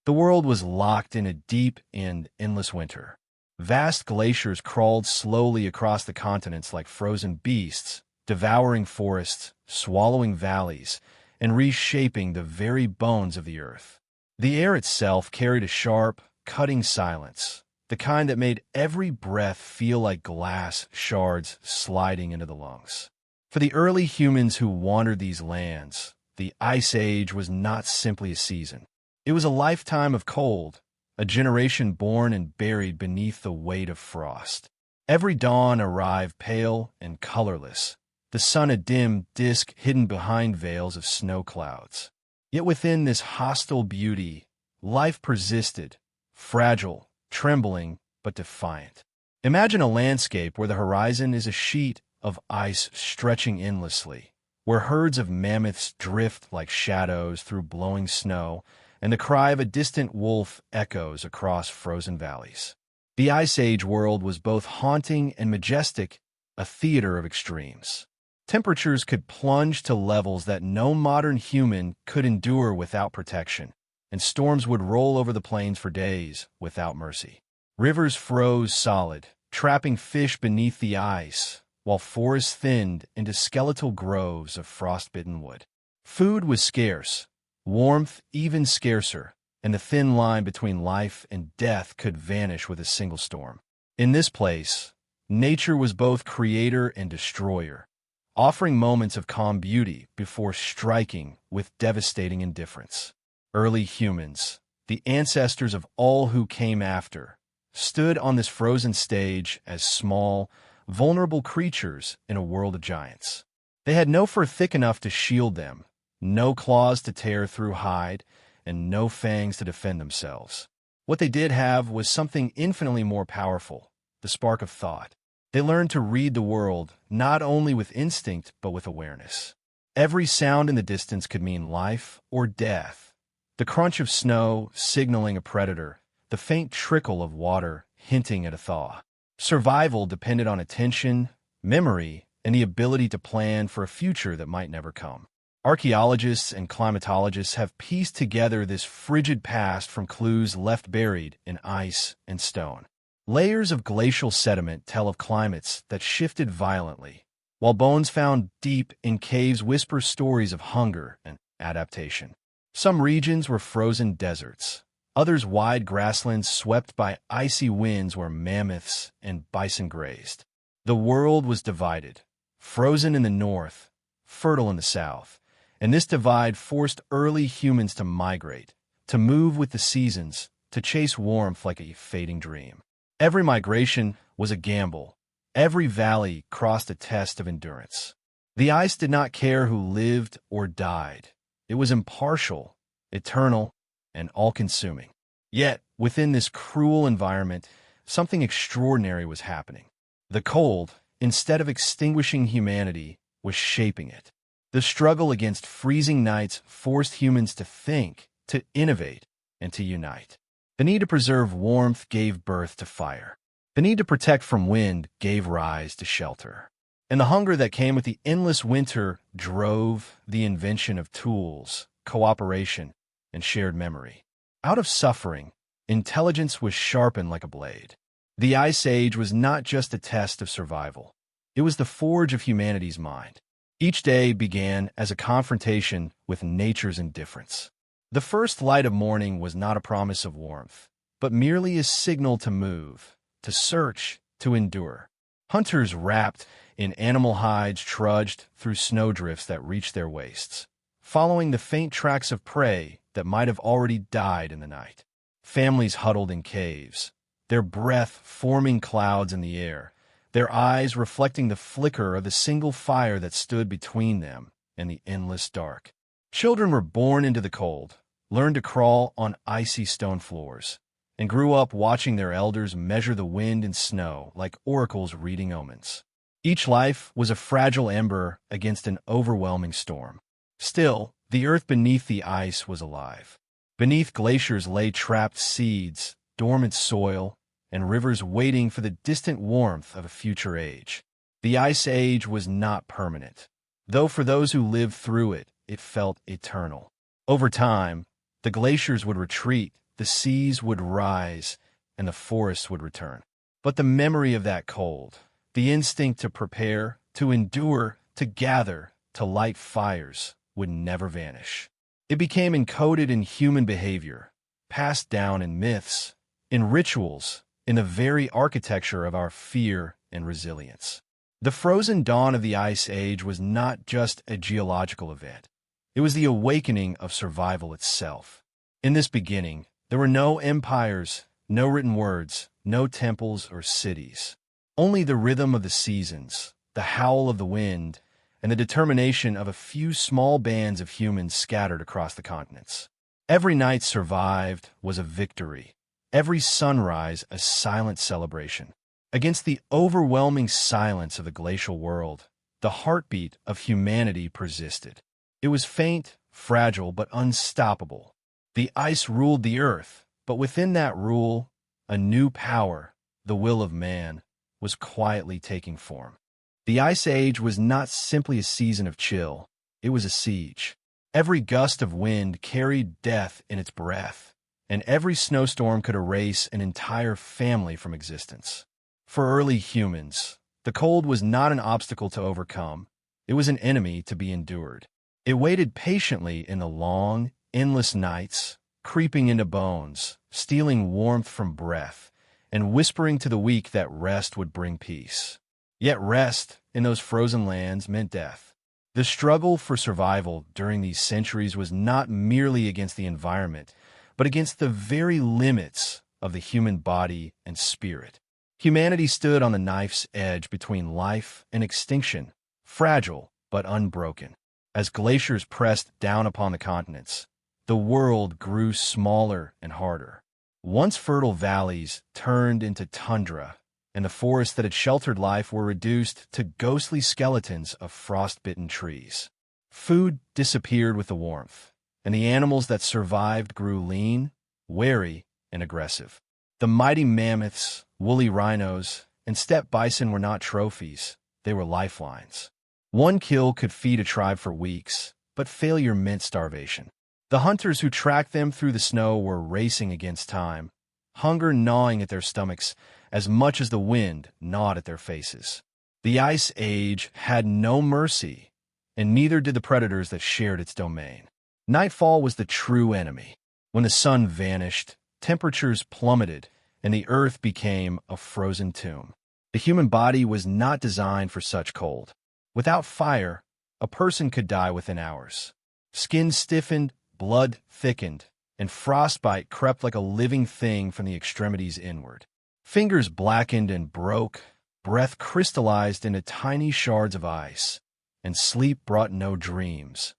The world was locked in a deep and endless winter. Vast glaciers crawled slowly across the continents like frozen beasts, devouring forests, swallowing valleys, and reshaping the very bones of the earth. The air itself carried a sharp, cutting silence, the kind that made every breath feel like glass shards sliding into the lungs. For the early humans who wandered these lands, the Ice Age was not simply a season. It was a lifetime of cold, a generation born and buried beneath the weight of frost. Every dawn arrived pale and colorless, the sun a dim disk hidden behind veils of snow clouds. Yet within this hostile beauty, life persisted, fragile, trembling, but defiant. Imagine a landscape where the horizon is a sheet of ice stretching endlessly, where herds of mammoths drift like shadows through blowing snow, and the cry of a distant wolf echoes across frozen valleys. The Ice Age world was both haunting and majestic, a theater of extremes. Temperatures could plunge to levels that no modern human could endure without protection, and storms would roll over the plains for days without mercy. Rivers froze solid, trapping fish beneath the ice, while forests thinned into skeletal groves of frostbitten wood. Food was scarce, warmth even scarcer, and the thin line between life and death could vanish with a single storm. In this place, nature was both creator and destroyer, offering moments of calm beauty before striking with devastating indifference. Early humans, the ancestors of all who came after, stood on this frozen stage as small, vulnerable creatures in a world of giants. They had no fur thick enough to shield them, no claws to tear through hide, and no fangs to defend themselves. What they did have was something infinitely more powerful, the spark of thought. They learned to read the world not only with instinct but with awareness. Every sound in the distance could mean life or death. The crunch of snow signaling a predator, the faint trickle of water hinting at a thaw. Survival depended on attention, memory, and the ability to plan for a future that might never come. Archaeologists and climatologists have pieced together this frigid past from clues left buried in ice and stone. Layers of glacial sediment tell of climates that shifted violently, while bones found deep in caves whisper stories of hunger and adaptation. Some regions were frozen deserts, others wide grasslands swept by icy winds where mammoths and bison grazed. The world was divided, frozen in the north, fertile in the south, and this divide forced early humans to migrate, to move with the seasons, to chase warmth like a fading dream. Every migration was a gamble. Every valley crossed a test of endurance. The ice did not care who lived or died. It was impartial, eternal, and all-consuming. Yet, within this cruel environment, something extraordinary was happening. The cold, instead of extinguishing humanity, was shaping it. The struggle against freezing nights forced humans to think, to innovate, and to unite. The need to preserve warmth gave birth to fire. The need to protect from wind gave rise to shelter. And the hunger that came with the endless winter drove the invention of tools, cooperation, and shared memory. Out of suffering, intelligence was sharpened like a blade. The Ice Age was not just a test of survival. It was the forge of humanity's mind. Each day began as a confrontation with nature's indifference. The first light of morning was not a promise of warmth, but merely a signal to move, to search, to endure. Hunters wrapped in animal hides trudged through snowdrifts that reached their waists, following the faint tracks of prey that might have already died in the night. Families huddled in caves, their breath forming clouds in the air, their eyes reflecting the flicker of the single fire that stood between them and the endless dark. Children were born into the cold, learned to crawl on icy stone floors, and grew up watching their elders measure the wind and snow like oracles reading omens. Each life was a fragile ember against an overwhelming storm. Still, the earth beneath the ice was alive. Beneath glaciers lay trapped seeds, dormant soil, and rivers waiting for the distant warmth of a future age. The Ice Age was not permanent, though for those who lived through it, it felt eternal. Over time, the glaciers would retreat, the seas would rise and the forests would return. But the memory of that cold, the instinct to prepare, to endure, to gather, to light fires, would never vanish. It became encoded in human behavior, passed down in myths, in rituals, in the very architecture of our fear and resilience. The frozen dawn of the Ice Age was not just a geological event. It was the awakening of survival itself. In this beginning, there were no empires, no written words, no temples or cities. Only the rhythm of the seasons, the howl of the wind, and the determination of a few small bands of humans scattered across the continents. Every night survived was a victory. Every sunrise a silent celebration. Against the overwhelming silence of the glacial world, the heartbeat of humanity persisted. It was faint, fragile, but unstoppable. The ice ruled the earth, but within that rule, a new power, the will of man, was quietly taking form. The Ice Age was not simply a season of chill, it was a siege. Every gust of wind carried death in its breath, and every snowstorm could erase an entire family from existence. For early humans, the cold was not an obstacle to overcome, it was an enemy to be endured. It waited patiently in the long, endless nights, creeping into bones, stealing warmth from breath, and whispering to the weak that rest would bring peace. Yet rest, in those frozen lands, meant death. The struggle for survival during these centuries was not merely against the environment, but against the very limits of the human body and spirit. Humanity stood on the knife's edge between life and extinction, fragile but unbroken. As glaciers pressed down upon the continents, the world grew smaller and harder. Once fertile valleys turned into tundra, and the forests that had sheltered life were reduced to ghostly skeletons of frost-bitten trees. Food disappeared with the warmth, and the animals that survived grew lean, wary, and aggressive. The mighty mammoths, woolly rhinos, and steppe bison were not trophies, they were lifelines. One kill could feed a tribe for weeks, but failure meant starvation. The hunters who tracked them through the snow were racing against time, hunger gnawing at their stomachs as much as the wind gnawed at their faces. The Ice Age had no mercy, and neither did the predators that shared its domain. Nightfall was the true enemy. When the sun vanished, temperatures plummeted, and the earth became a frozen tomb. The human body was not designed for such cold. Without fire, a person could die within hours. Skin stiffened, blood thickened, and frostbite crept like a living thing from the extremities inward. Fingers blackened and broke, breath crystallized into tiny shards of ice, and sleep brought no dreams,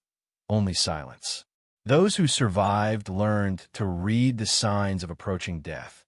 only silence. Those who survived learned to read the signs of approaching death.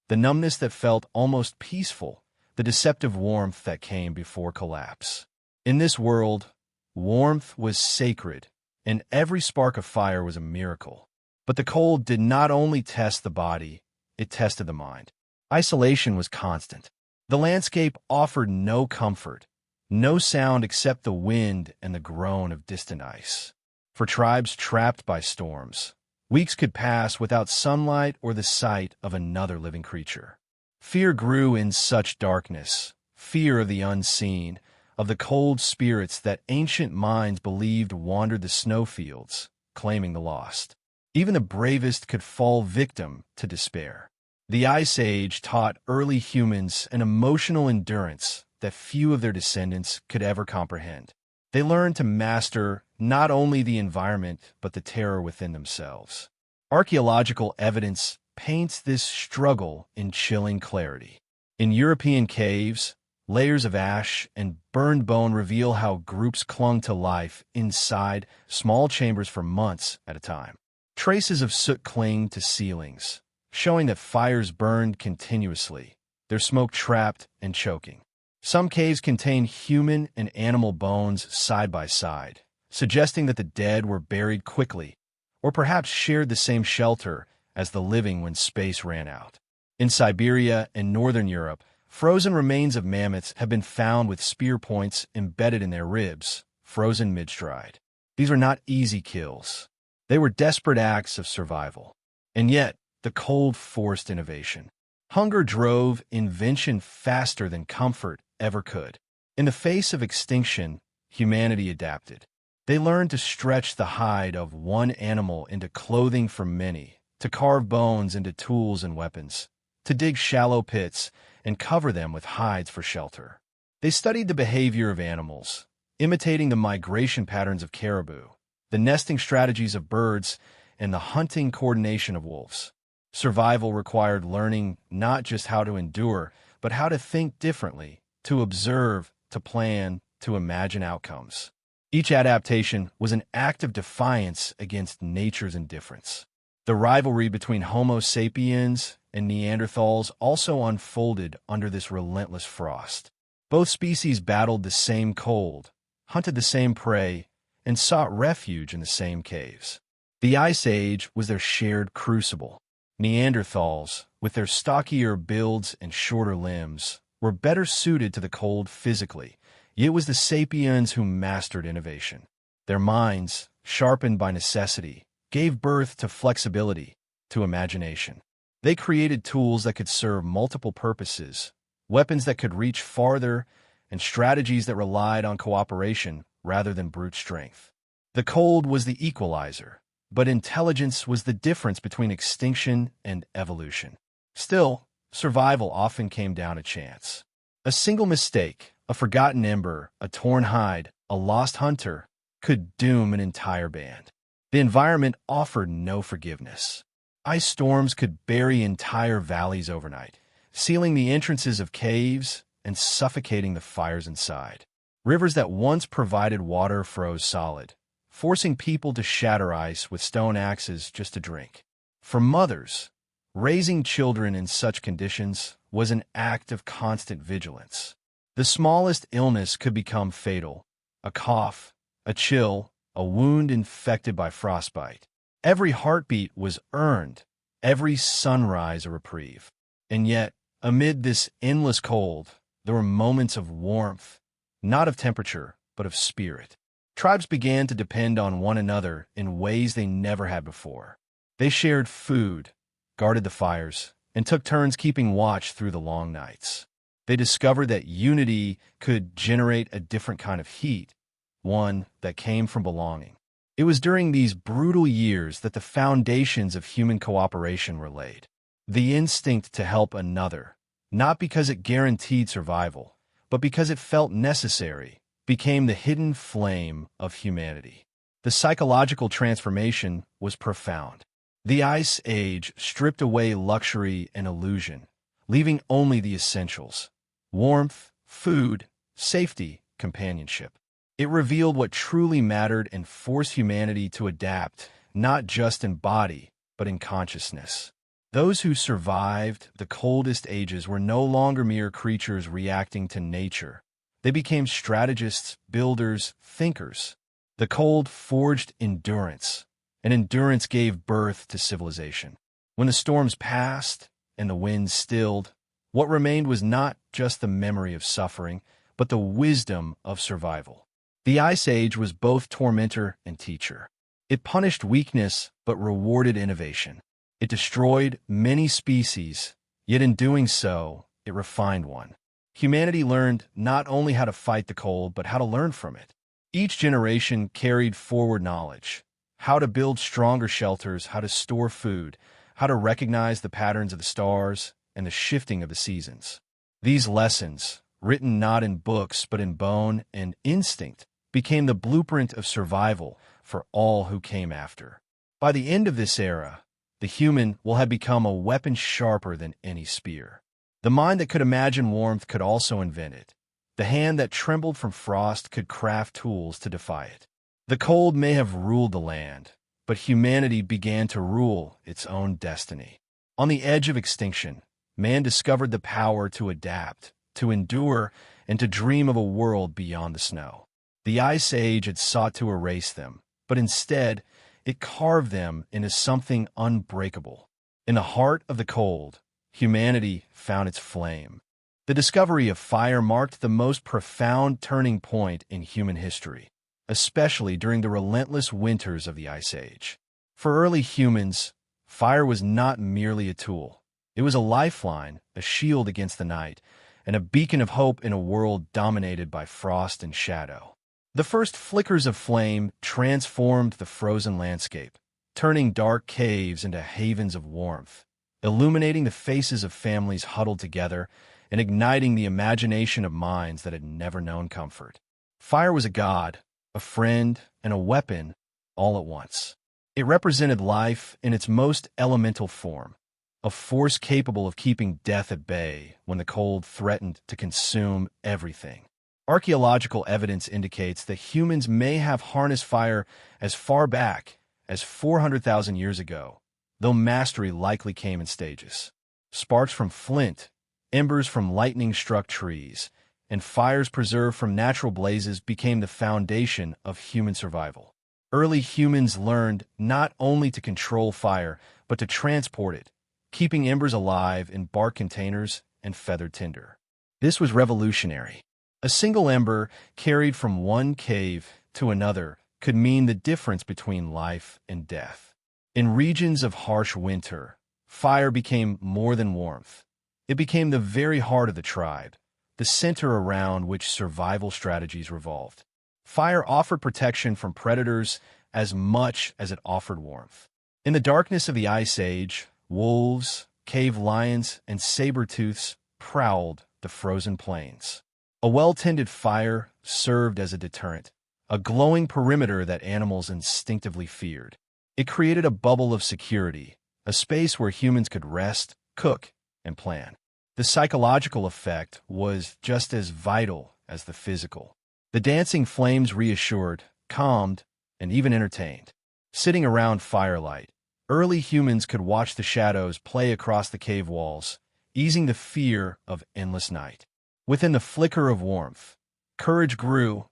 The numbness that felt almost peaceful, the deceptive warmth that came before collapse. In this world, warmth was sacred, and every spark of fire was a miracle. But the cold did not only test the body, it tested the mind. Isolation was constant. The landscape offered no comfort, no sound except the wind and the groan of distant ice. For tribes trapped by storms, weeks could pass without sunlight or the sight of another living creature. Fear grew in such darkness, fear of the unseen, of the cold spirits that ancient minds believed wandered the snowfields, claiming the lost. Even the bravest could fall victim to despair. The Ice Age taught early humans an emotional endurance that few of their descendants could ever comprehend. They learned to master not only the environment, but the terror within themselves. Archaeological evidence paints this struggle in chilling clarity. In European caves, layers of ash and burned bone reveal how groups clung to life inside small chambers for months at a time. Traces of soot cling to ceilings, showing that fires burned continuously, their smoke trapped and choking. Some caves contain human and animal bones side by side, suggesting that the dead were buried quickly, or perhaps shared the same shelter as the living when space ran out. In Siberia and northern Europe, frozen remains of mammoths have been found with spear points embedded in their ribs, frozen mid-stride. These were not easy kills. They were desperate acts of survival. And yet, the cold forced innovation. Hunger drove invention faster than comfort ever could. In the face of extinction, humanity adapted. They learned to stretch the hide of one animal into clothing for many, to carve bones into tools and weapons, to dig shallow pits and cover them with hides for shelter. They studied the behavior of animals, imitating the migration patterns of caribou, the nesting strategies of birds, and the hunting coordination of wolves. Survival required learning not just how to endure, but how to think differently, to observe, to plan, to imagine outcomes. Each adaptation was an act of defiance against nature's indifference. The rivalry between Homo sapiens and Neanderthals also unfolded under this relentless frost. Both species battled the same cold, hunted the same prey, and sought refuge in the same caves. The Ice Age was their shared crucible. Neanderthals, with their stockier builds and shorter limbs, were better suited to the cold physically, yet it was the sapiens who mastered innovation. Their minds, sharpened by necessity, gave birth to flexibility, to imagination. They created tools that could serve multiple purposes, weapons that could reach farther, and strategies that relied on cooperation rather than brute strength. The cold was the equalizer, but intelligence was the difference between extinction and evolution. Still, survival often came down to chance. A single mistake, a forgotten ember, a torn hide, a lost hunter, could doom an entire band. The environment offered no forgiveness. Ice storms could bury entire valleys overnight, sealing the entrances of caves and suffocating the fires inside. Rivers that once provided water froze solid, forcing people to shatter ice with stone axes just to drink. For mothers, raising children in such conditions was an act of constant vigilance. The smallest illness could become fatal: a cough, a chill, a wound infected by frostbite. Every heartbeat was earned, every sunrise a reprieve. And yet, amid this endless cold, there were moments of warmth, not of temperature, but of spirit. Tribes began to depend on one another in ways they never had before. They shared food, guarded the fires, and took turns keeping watch through the long nights. They discovered that unity could generate a different kind of heat, one that came from belonging. It was during these brutal years that the foundations of human cooperation were laid. The instinct to help another, not because it guaranteed survival, but because it felt necessary, became the hidden flame of humanity. The psychological transformation was profound. The Ice Age stripped away luxury and illusion, leaving only the essentials: warmth, food, safety, companionship. It revealed what truly mattered and forced humanity to adapt, not just in body, but in consciousness. Those who survived the coldest ages were no longer mere creatures reacting to nature. They became strategists, builders, thinkers. The cold forged endurance, and endurance gave birth to civilization. When the storms passed and the winds stilled, what remained was not just the memory of suffering, but the wisdom of survival. The Ice Age was both tormentor and teacher. It punished weakness but rewarded innovation. It destroyed many species, yet in doing so, it refined one. Humanity learned not only how to fight the cold, but how to learn from it. Each generation carried forward knowledge: how to build stronger shelters, how to store food, how to recognize the patterns of the stars and the shifting of the seasons. These lessons, written not in books but in bone and instinct, became the blueprint of survival for all who came after. By the end of this era, the human will have become a weapon sharper than any spear. The mind that could imagine warmth could also invent it. The hand that trembled from frost could craft tools to defy it. The cold may have ruled the land, but humanity began to rule its own destiny. On the edge of extinction, man discovered the power to adapt, to endure, and to dream of a world beyond the snow. The Ice Age had sought to erase them, but instead, it carved them into something unbreakable. In the heart of the cold, humanity found its flame. The discovery of fire marked the most profound turning point in human history, especially during the relentless winters of the Ice Age. For early humans, Fire was not merely a tool. It was a lifeline, a shield against the night, and a beacon of hope in a world dominated by frost and shadow. The first flickers of flame transformed the frozen landscape, turning dark caves into havens of warmth, illuminating the faces of families huddled together and igniting the imagination of minds that had never known comfort. Fire was a god, a friend, and a weapon all at once. It represented life in its most elemental form, a force capable of keeping death at bay when the cold threatened to consume everything. Archaeological evidence indicates that humans may have harnessed fire as far back as 400,000 years ago, though mastery likely came in stages. Sparks from flint, embers from lightning-struck trees, and fires preserved from natural blazes became the foundation of human survival. Early humans learned not only to control fire, but to transport it, keeping embers alive in bark containers and feathered tinder. This was revolutionary. A single ember carried from one cave to another could mean the difference between life and death. In regions of harsh winter, fire became more than warmth. It became the very heart of the tribe, the center around which survival strategies revolved. Fire offered protection from predators as much as it offered warmth. In the darkness of the Ice Age, wolves, cave lions, and saber-tooths prowled the frozen plains. A well-tended fire served as a deterrent, a glowing perimeter that animals instinctively feared. It created a bubble of security, a space where humans could rest, cook, and plan. The psychological effect was just as vital as the physical. The dancing flames reassured, calmed, and even entertained. Sitting around firelight, early humans could watch the shadows play across the cave walls, easing the fear of endless night. Within the flicker of warmth, courage grew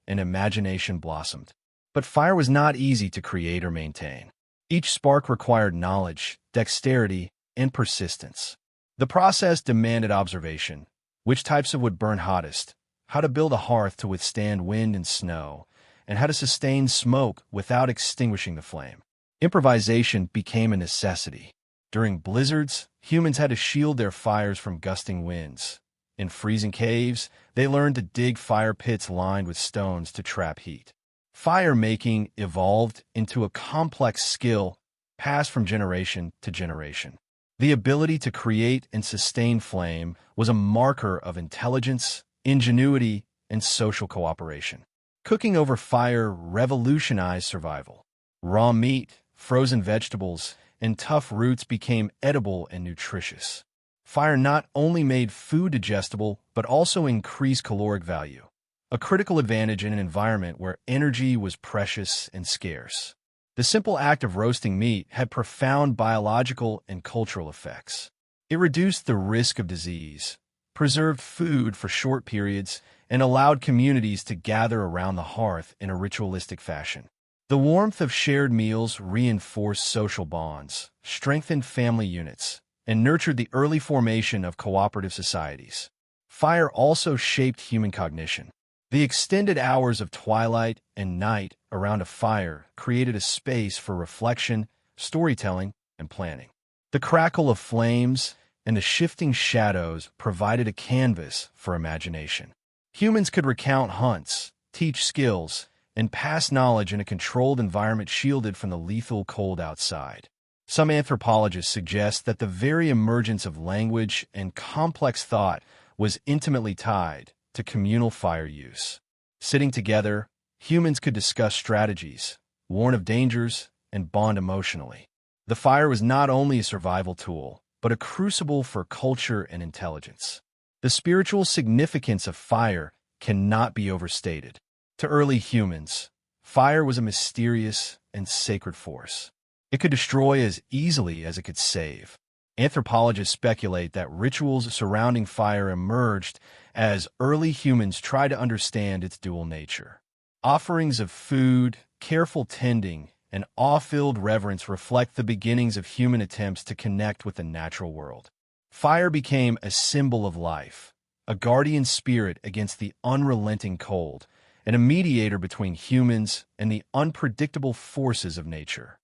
and imagination blossomed. But fire was not easy to create or maintain. Each spark required knowledge, dexterity, and persistence. The process demanded observation: which types of wood burn hottest, how to build a hearth to withstand wind and snow, and how to sustain smoke without extinguishing the flame. Improvisation became a necessity. During blizzards, humans had to shield their fires from gusting winds. In freezing caves, they learned to dig fire pits lined with stones to trap heat. Fire making evolved into a complex skill passed from generation to generation. The ability to create and sustain flame was a marker of intelligence, ingenuity, and social cooperation. Cooking over fire revolutionized survival. Raw meat, frozen vegetables, and tough roots became edible and nutritious. Fire not only made food digestible, but also increased caloric value, a critical advantage in an environment where energy was precious and scarce. The simple act of roasting meat had profound biological and cultural effects. It reduced the risk of disease, preserved food for short periods, and allowed communities to gather around the hearth in a ritualistic fashion. The warmth of shared meals reinforced social bonds, strengthened family units, and nurtured the early formation of cooperative societies. Fire also shaped human cognition. The extended hours of twilight and night around a fire created a space for reflection, storytelling, and planning. The crackle of flames and the shifting shadows provided a canvas for imagination. Humans could recount hunts, teach skills, and pass knowledge in a controlled environment shielded from the lethal cold outside. Some anthropologists suggest that the very emergence of language and complex thought was intimately tied to communal fire use. Sitting together, humans could discuss strategies, warn of dangers, and bond emotionally. The fire was not only a survival tool, but a crucible for culture and intelligence. The spiritual significance of fire cannot be overstated. To early humans, fire was a mysterious and sacred force. It could destroy as easily as it could save. Anthropologists speculate that rituals surrounding fire emerged as early humans tried to understand its dual nature. Offerings of food, careful tending, and awe-filled reverence reflect the beginnings of human attempts to connect with the natural world. Fire became a symbol of life, a guardian spirit against the unrelenting cold, and a mediator between humans and the unpredictable forces of nature.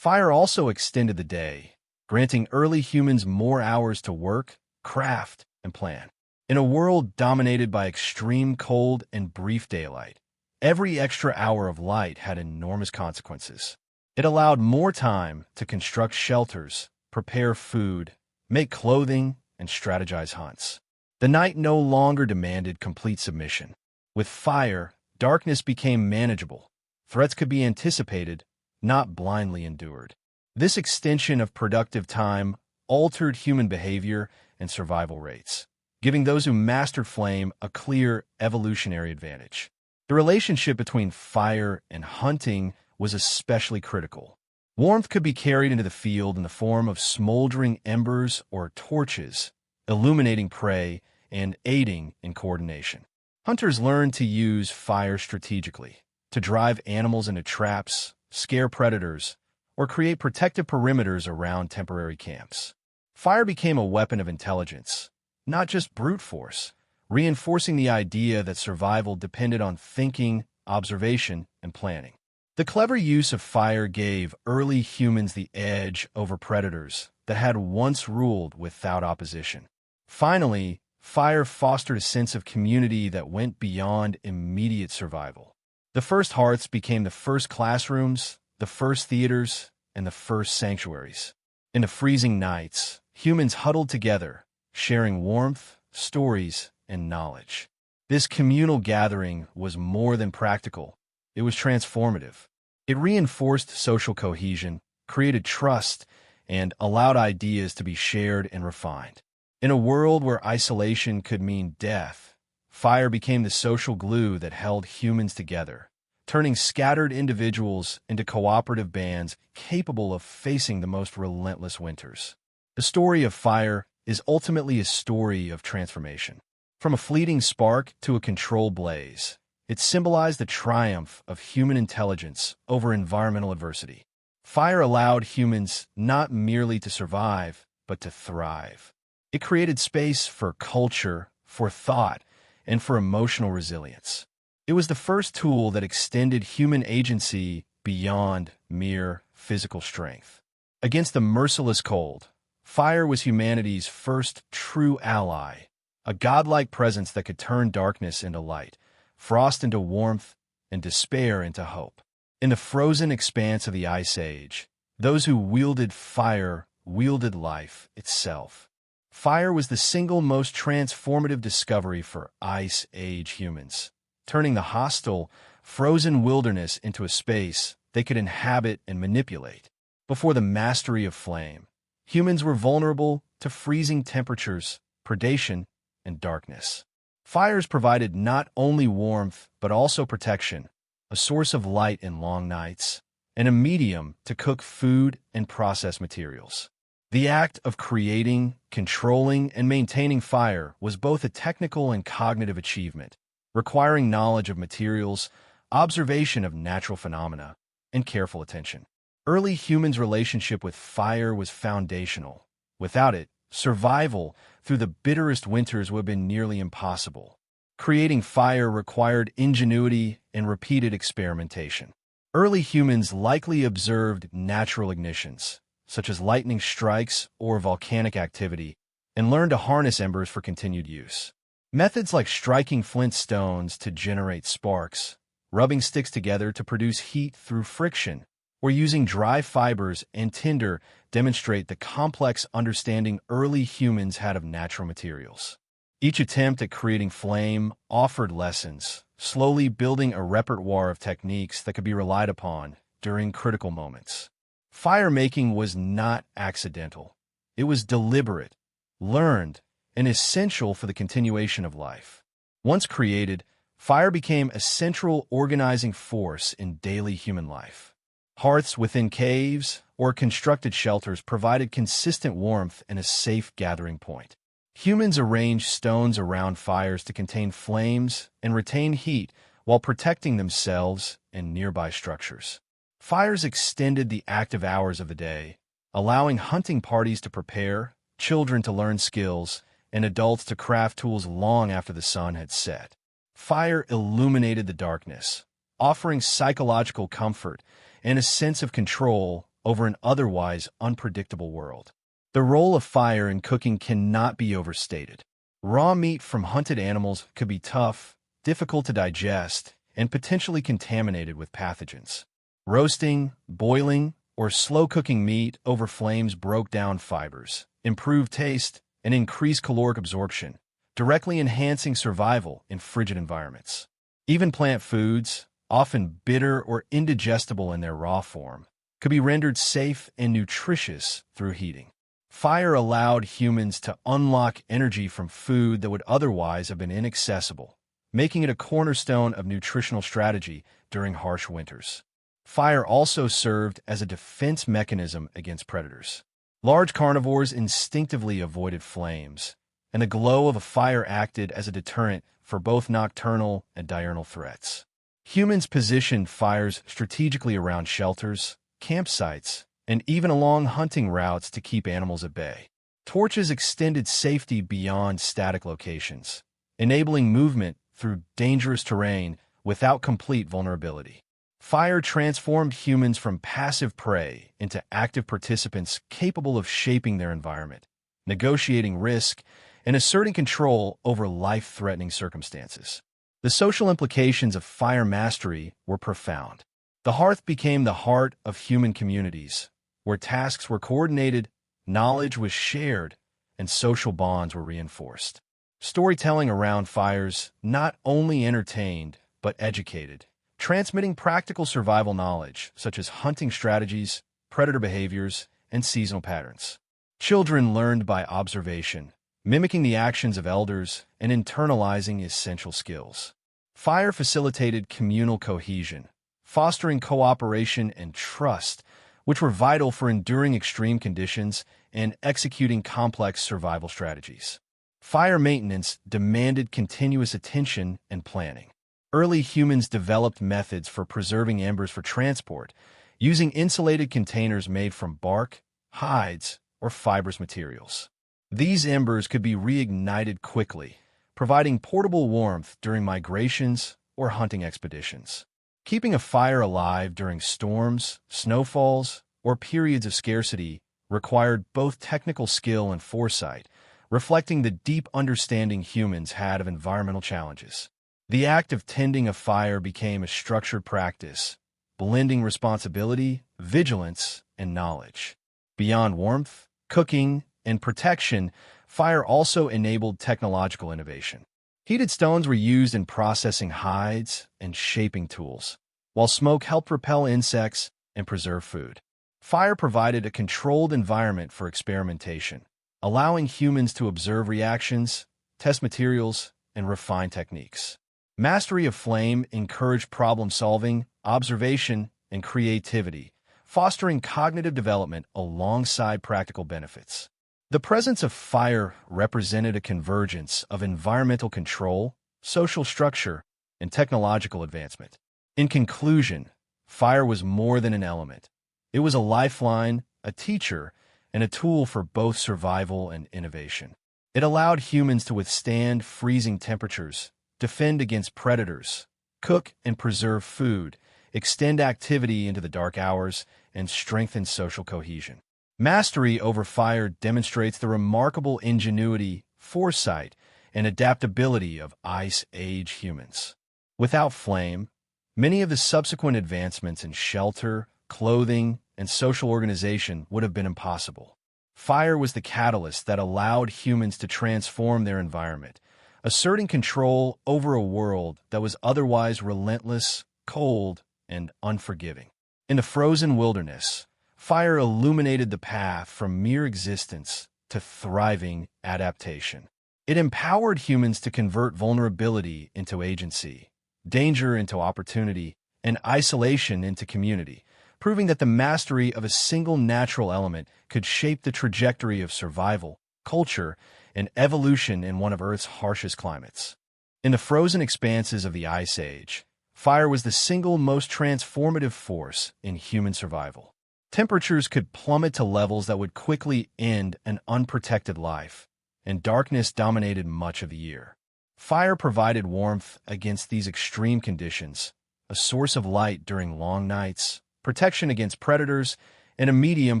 Fire also extended the day, granting early humans more hours to work, craft, and plan. In a world dominated by extreme cold and brief daylight, every extra hour of light had enormous consequences. It allowed more time to construct shelters, prepare food, make clothing, and strategize hunts. The night no longer demanded complete submission. With fire, darkness became manageable. Threats could be anticipated, not blindly endured. This extension of productive time altered human behavior and survival rates, giving those who mastered flame a clear evolutionary advantage. The relationship between fire and hunting was especially critical. Warmth could be carried into the field in the form of smoldering embers or torches, illuminating prey and aiding in coordination. Hunters learned to use fire strategically, to drive animals into traps, scare predators, or create protective perimeters around temporary camps. Fire became a weapon of intelligence, not just brute force, reinforcing the idea that survival depended on thinking, observation, and planning. The clever use of fire gave early humans the edge over predators that had once ruled without opposition. Finally, fire fostered a sense of community that went beyond immediate survival. The first hearths became the first classrooms, the first theaters, and the first sanctuaries. In the freezing nights, humans huddled together, sharing warmth, stories, and knowledge. This communal gathering was more than practical. It was transformative. It reinforced social cohesion, created trust, and allowed ideas to be shared and refined. In a world where isolation could mean death, fire became the social glue that held humans together, turning scattered individuals into cooperative bands capable of facing the most relentless winters. The story of fire is ultimately a story of transformation. From a fleeting spark to a controlled blaze, it symbolized the triumph of human intelligence over environmental adversity. Fire allowed humans not merely to survive, but to thrive. It created space for culture, for thought, and for emotional resilience. It was the first tool that extended human agency beyond mere physical strength. Against the merciless cold, fire was humanity's first true ally, a godlike presence that could turn darkness into light, frost into warmth, and despair into hope. In the frozen expanse of the Ice Age, those who wielded fire wielded life itself. Fire was the single most transformative discovery for Ice Age humans, turning the hostile, frozen wilderness into a space they could inhabit and manipulate. Before the mastery of flame, humans were vulnerable to freezing temperatures, predation, and darkness. Fires provided not only warmth, but also protection, a source of light in long nights, and a medium to cook food and process materials. The act of creating, controlling, and maintaining fire was both a technical and cognitive achievement, requiring knowledge of materials, observation of natural phenomena, and careful attention. Early humans' relationship with fire was foundational. Without it, survival through the bitterest winters would have been nearly impossible. Creating fire required ingenuity and repeated experimentation. Early humans likely observed natural ignitions, such as lightning strikes or volcanic activity, and learned to harness embers for continued use. Methods like striking flint stones to generate sparks, rubbing sticks together to produce heat through friction, or using dry fibers and tinder demonstrate the complex understanding early humans had of natural materials. Each attempt at creating flame offered lessons, slowly building a repertoire of techniques that could be relied upon during critical moments. Fire-making was not accidental. It was deliberate, learned, and essential for the continuation of life. Once created, fire became a central organizing force in daily human life. Hearths within caves or constructed shelters provided consistent warmth and a safe gathering point. Humans arranged stones around fires to contain flames and retain heat while protecting themselves and nearby structures. Fires extended the active hours of the day, allowing hunting parties to prepare, children to learn skills, and adults to craft tools long after the sun had set. Fire illuminated the darkness, offering psychological comfort and a sense of control over an otherwise unpredictable world. The role of fire in cooking cannot be overstated. Raw meat from hunted animals could be tough, difficult to digest, and potentially contaminated with pathogens. Roasting, boiling, or slow-cooking meat over flames broke down fibers, improved taste, and increased caloric absorption, directly enhancing survival in frigid environments. Even plant foods, often bitter or indigestible in their raw form, could be rendered safe and nutritious through heating. Fire allowed humans to unlock energy from food that would otherwise have been inaccessible, making it a cornerstone of nutritional strategy during harsh winters. Fire also served as a defense mechanism against predators. Large carnivores instinctively avoided flames, and the glow of a fire acted as a deterrent for both nocturnal and diurnal threats. Humans positioned fires strategically around shelters, campsites, and even along hunting routes to keep animals at bay. Torches extended safety beyond static locations, enabling movement through dangerous terrain without complete vulnerability. Fire transformed humans from passive prey into active participants capable of shaping their environment, negotiating risk, and asserting control over life-threatening circumstances. The social implications of fire mastery were profound. The hearth became the heart of human communities, where tasks were coordinated, knowledge was shared, and social bonds were reinforced. Storytelling around fires not only entertained, but educated, transmitting practical survival knowledge such as hunting strategies, predator behaviors, and seasonal patterns. Children learned by observation, mimicking the actions of elders and internalizing essential skills. Fire facilitated communal cohesion, fostering cooperation and trust, which were vital for enduring extreme conditions and executing complex survival strategies. Fire maintenance demanded continuous attention and planning. Early humans developed methods for preserving embers for transport, using insulated containers made from bark, hides, or fibrous materials. These embers could be reignited quickly, providing portable warmth during migrations or hunting expeditions. Keeping a fire alive during storms, snowfalls, or periods of scarcity required both technical skill and foresight, reflecting the deep understanding humans had of environmental challenges. The act of tending a fire became a structured practice, blending responsibility, vigilance, and knowledge. Beyond warmth, cooking, and protection, fire also enabled technological innovation. Heated stones were used in processing hides and shaping tools, while smoke helped repel insects and preserve food. Fire provided a controlled environment for experimentation, allowing humans to observe reactions, test materials, and refine techniques. Mastery of flame encouraged problem-solving, observation, and creativity, fostering cognitive development alongside practical benefits. The presence of fire represented a convergence of environmental control, social structure, and technological advancement. In conclusion, fire was more than an element. It was a lifeline, a teacher, and a tool for both survival and innovation. It allowed humans to withstand freezing temperatures, defend against predators, cook and preserve food, extend activity into the dark hours, and strengthen social cohesion. Mastery over fire demonstrates the remarkable ingenuity, foresight, and adaptability of Ice Age humans. Without flame, many of the subsequent advancements in shelter, clothing, and social organization would have been impossible. Fire was the catalyst that allowed humans to transform their environment, asserting control over a world that was otherwise relentless, cold, and unforgiving. In the frozen wilderness, fire illuminated the path from mere existence to thriving adaptation. It empowered humans to convert vulnerability into agency, danger into opportunity, and isolation into community, proving that the mastery of a single natural element could shape the trajectory of survival, culture, and evolution in one of Earth's harshest climates. In the frozen expanses of the Ice Age, fire was the single most transformative force in human survival. Temperatures could plummet to levels that would quickly end an unprotected life, and darkness dominated much of the year. Fire provided warmth against these extreme conditions, a source of light during long nights, protection against predators, and a medium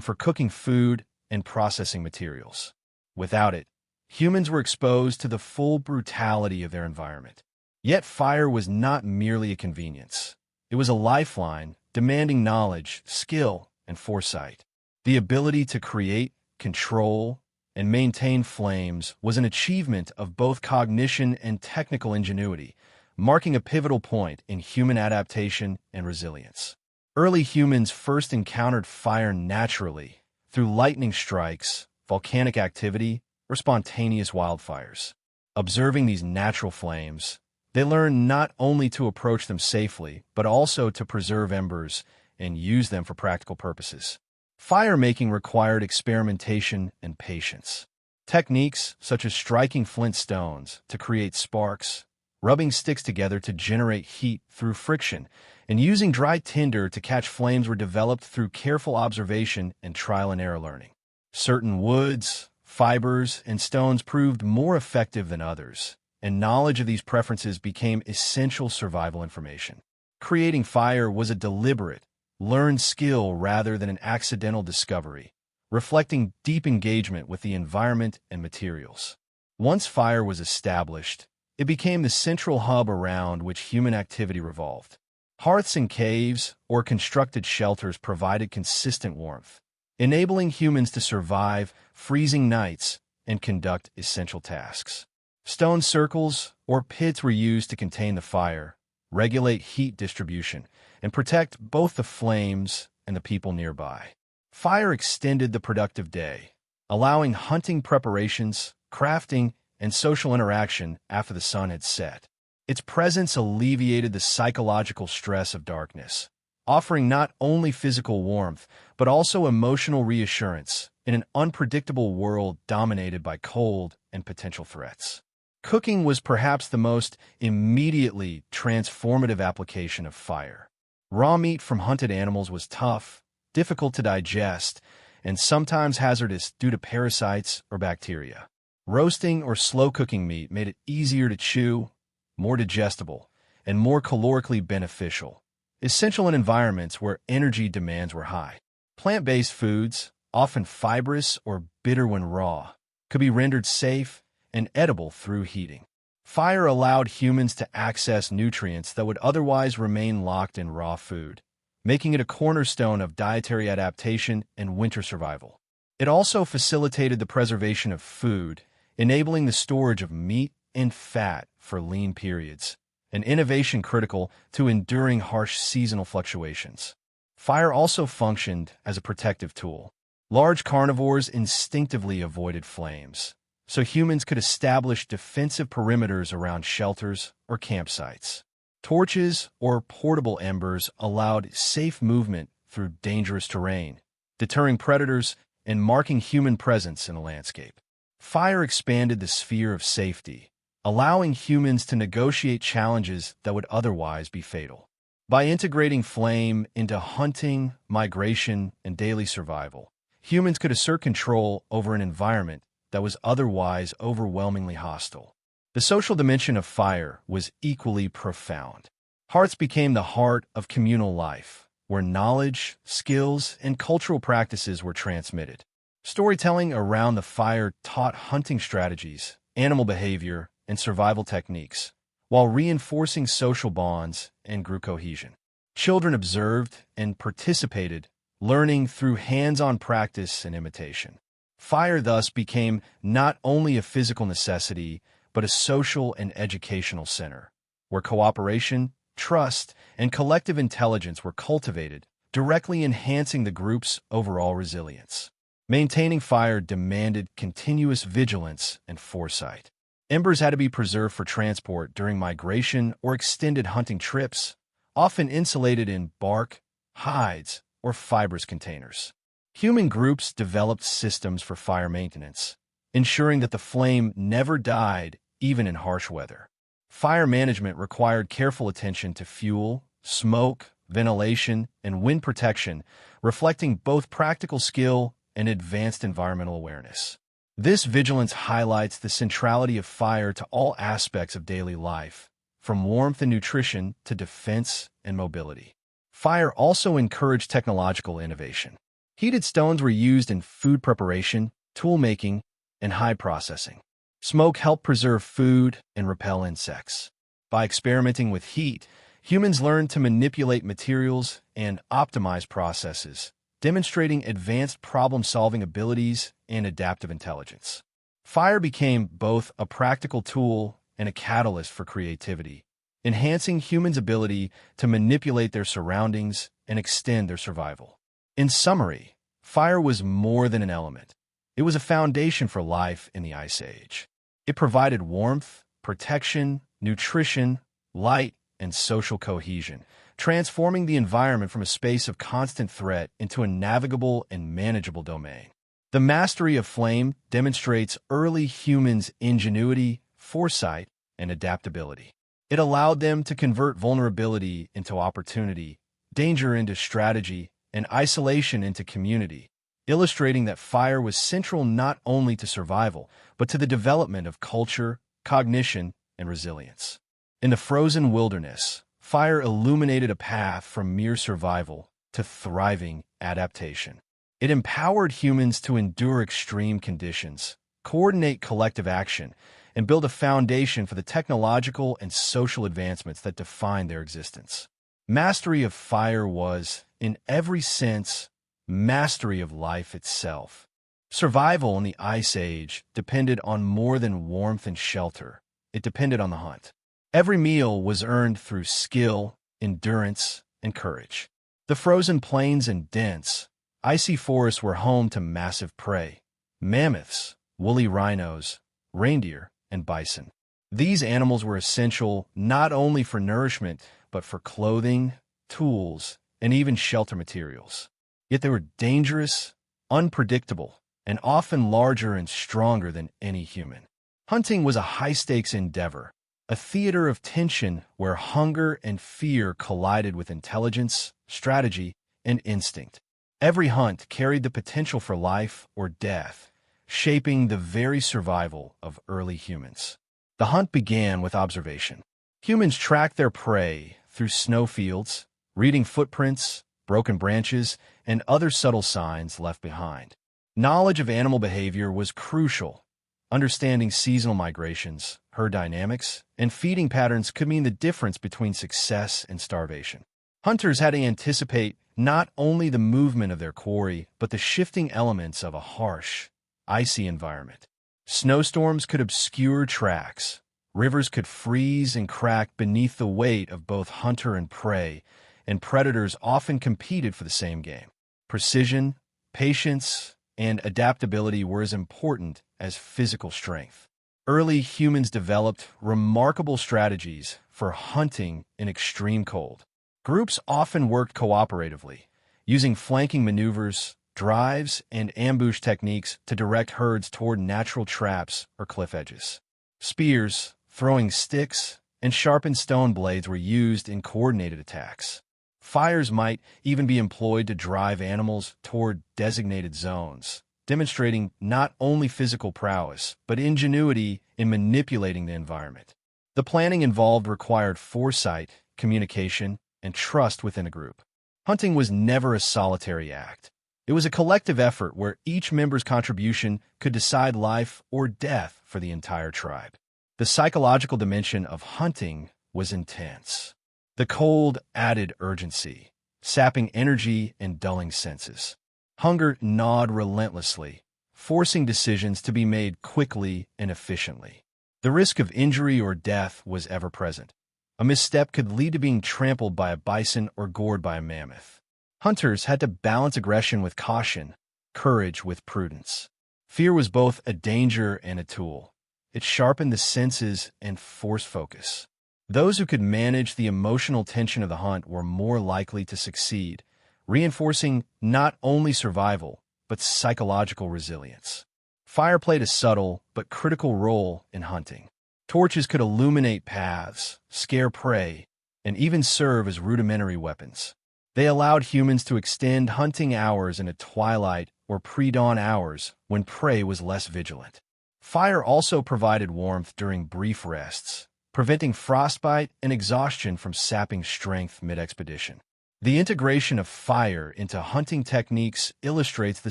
for cooking food and processing materials. Without it, humans were exposed to the full brutality of their environment. Yet fire was not merely a convenience. It was a lifeline, demanding knowledge, skill, and foresight. The ability to create, control, and maintain flames was an achievement of both cognition and technical ingenuity, marking a pivotal point in human adaptation and resilience. Early humans first encountered fire naturally, through lightning strikes, volcanic activity, or spontaneous wildfires. Observing these natural flames, they learned not only to approach them safely, but also to preserve embers and use them for practical purposes. Fire-making required experimentation and patience. Techniques such as striking flint stones to create sparks, rubbing sticks together to generate heat through friction, and using dry tinder to catch flames were developed through careful observation and trial-and-error learning. Certain woods, fibers, and stones proved more effective than others, and knowledge of these preferences became essential survival information. Creating fire was a deliberate, learned skill rather than an accidental discovery, reflecting deep engagement with the environment and materials. Once fire was established, it became the central hub around which human activity revolved. Hearths in caves or constructed shelters provided consistent warmth, enabling humans to survive freezing nights and conduct essential tasks. Stone circles or pits were used to contain the fire, regulate heat distribution, and protect both the flames and the people nearby. Fire extended the productive day, allowing hunting preparations, crafting, and social interaction after the sun had set. Its presence alleviated the psychological stress of darkness, offering not only physical warmth, but also emotional reassurance in an unpredictable world dominated by cold and potential threats. Cooking was perhaps the most immediately transformative application of fire. Raw meat from hunted animals was tough, difficult to digest, and sometimes hazardous due to parasites or bacteria. Roasting or slow-cooking meat made it easier to chew, more digestible, and more calorically beneficial, essential in environments where energy demands were high. Plant-based foods, often fibrous or bitter when raw, could be rendered safe and edible through heating. Fire allowed humans to access nutrients that would otherwise remain locked in raw food, making it a cornerstone of dietary adaptation and winter survival. It also facilitated the preservation of food, enabling the storage of meat and fat for lean periods, an innovation critical to enduring harsh seasonal fluctuations. Fire also functioned as a protective tool. Large carnivores instinctively avoided flames, so humans could establish defensive perimeters around shelters or campsites. Torches or portable embers allowed safe movement through dangerous terrain, deterring predators and marking human presence in the landscape. Fire expanded the sphere of safety, allowing humans to negotiate challenges that would otherwise be fatal. By integrating flame into hunting, migration, and daily survival, humans could assert control over an environment that was otherwise overwhelmingly hostile. The social dimension of fire was equally profound. Hearths became the heart of communal life, where knowledge, skills, and cultural practices were transmitted. Storytelling around the fire taught hunting strategies, animal behavior, and survival techniques, while reinforcing social bonds and group cohesion. Children observed and participated, learning through hands-on practice and imitation. Fire thus became not only a physical necessity, but a social and educational center, where cooperation, trust, and collective intelligence were cultivated, directly enhancing the group's overall resilience. Maintaining fire demanded continuous vigilance and foresight. Embers had to be preserved for transport during migration or extended hunting trips, often insulated in bark, hides, or fibrous containers. Human groups developed systems for fire maintenance, ensuring that the flame never died even in harsh weather. Fire management required careful attention to fuel, smoke, ventilation, and wind protection, reflecting both practical skill and advanced environmental awareness. This vigilance highlights the centrality of fire to all aspects of daily life, from warmth and nutrition to defense and mobility. Fire also encouraged technological innovation. Heated stones were used in food preparation, tool making, and hide processing. Smoke helped preserve food and repel insects. By experimenting with heat, humans learned to manipulate materials and optimize processes, demonstrating advanced problem-solving abilities and adaptive intelligence. Fire became both a practical tool and a catalyst for creativity, enhancing humans' ability to manipulate their surroundings and extend their survival. In summary, fire was more than an element. It was a foundation for life in the Ice Age. It provided warmth, protection, nutrition, light, and social cohesion, transforming the environment from a space of constant threat into a navigable and manageable domain. The mastery of flame demonstrates early humans' ingenuity, foresight, and adaptability. It allowed them to convert vulnerability into opportunity, danger into strategy, and isolation into community, illustrating that fire was central not only to survival, but to the development of culture, cognition, and resilience. In the frozen wilderness, fire illuminated a path from mere survival to thriving adaptation. It empowered humans to endure extreme conditions, coordinate collective action, and build a foundation for the technological and social advancements that define their existence. Mastery of fire was, in every sense, mastery of life itself. Survival in the Ice Age depended on more than warmth and shelter. It depended on the hunt. Every meal was earned through skill, endurance, and courage. The frozen plains and dense, icy forests were home to massive prey: mammoths, woolly rhinos, reindeer, and bison. These animals were essential not only for nourishment, but for clothing, tools, and even shelter materials. Yet they were dangerous, unpredictable, and often larger and stronger than any human. Hunting was a high-stakes endeavor, a theater of tension where hunger and fear collided with intelligence, strategy, and instinct. Every hunt carried the potential for life or death, shaping the very survival of early humans. The hunt began with observation. Humans tracked their prey through snowfields, reading footprints, broken branches, and other subtle signs left behind. Knowledge of animal behavior was crucial. Understanding seasonal migrations, herd dynamics, and feeding patterns could mean the difference between success and starvation. Hunters had to anticipate not only the movement of their quarry, but the shifting elements of a harsh, icy environment. Snowstorms could obscure tracks. Rivers could freeze and crack beneath the weight of both hunter and prey, and predators often competed for the same game. Precision, patience, and adaptability were as important as physical strength. Early humans developed remarkable strategies for hunting in extreme cold. Groups often worked cooperatively, using flanking maneuvers, drives, and ambush techniques to direct herds toward natural traps or cliff edges. Spears, throwing sticks, and sharpened stone blades were used in coordinated attacks. Fires might even be employed to drive animals toward designated zones, demonstrating not only physical prowess, but ingenuity in manipulating the environment. The planning involved required foresight, communication, and trust within a group. Hunting was never a solitary act. It was a collective effort where each member's contribution could decide life or death for the entire tribe. The psychological dimension of hunting was intense. The cold added urgency, sapping energy and dulling senses. Hunger gnawed relentlessly, forcing decisions to be made quickly and efficiently. The risk of injury or death was ever present. A misstep could lead to being trampled by a bison or gored by a mammoth. Hunters had to balance aggression with caution, courage with prudence. Fear was both a danger and a tool. It sharpened the senses and forced focus. Those who could manage the emotional tension of the hunt were more likely to succeed, reinforcing not only survival, but psychological resilience. Fire played a subtle but critical role in hunting. Torches could illuminate paths, scare prey, and even serve as rudimentary weapons. They allowed humans to extend hunting hours into twilight or pre-dawn hours when prey was less vigilant. Fire also provided warmth during brief rests, preventing frostbite and exhaustion from sapping strength mid-expedition. The integration of fire into hunting techniques illustrates the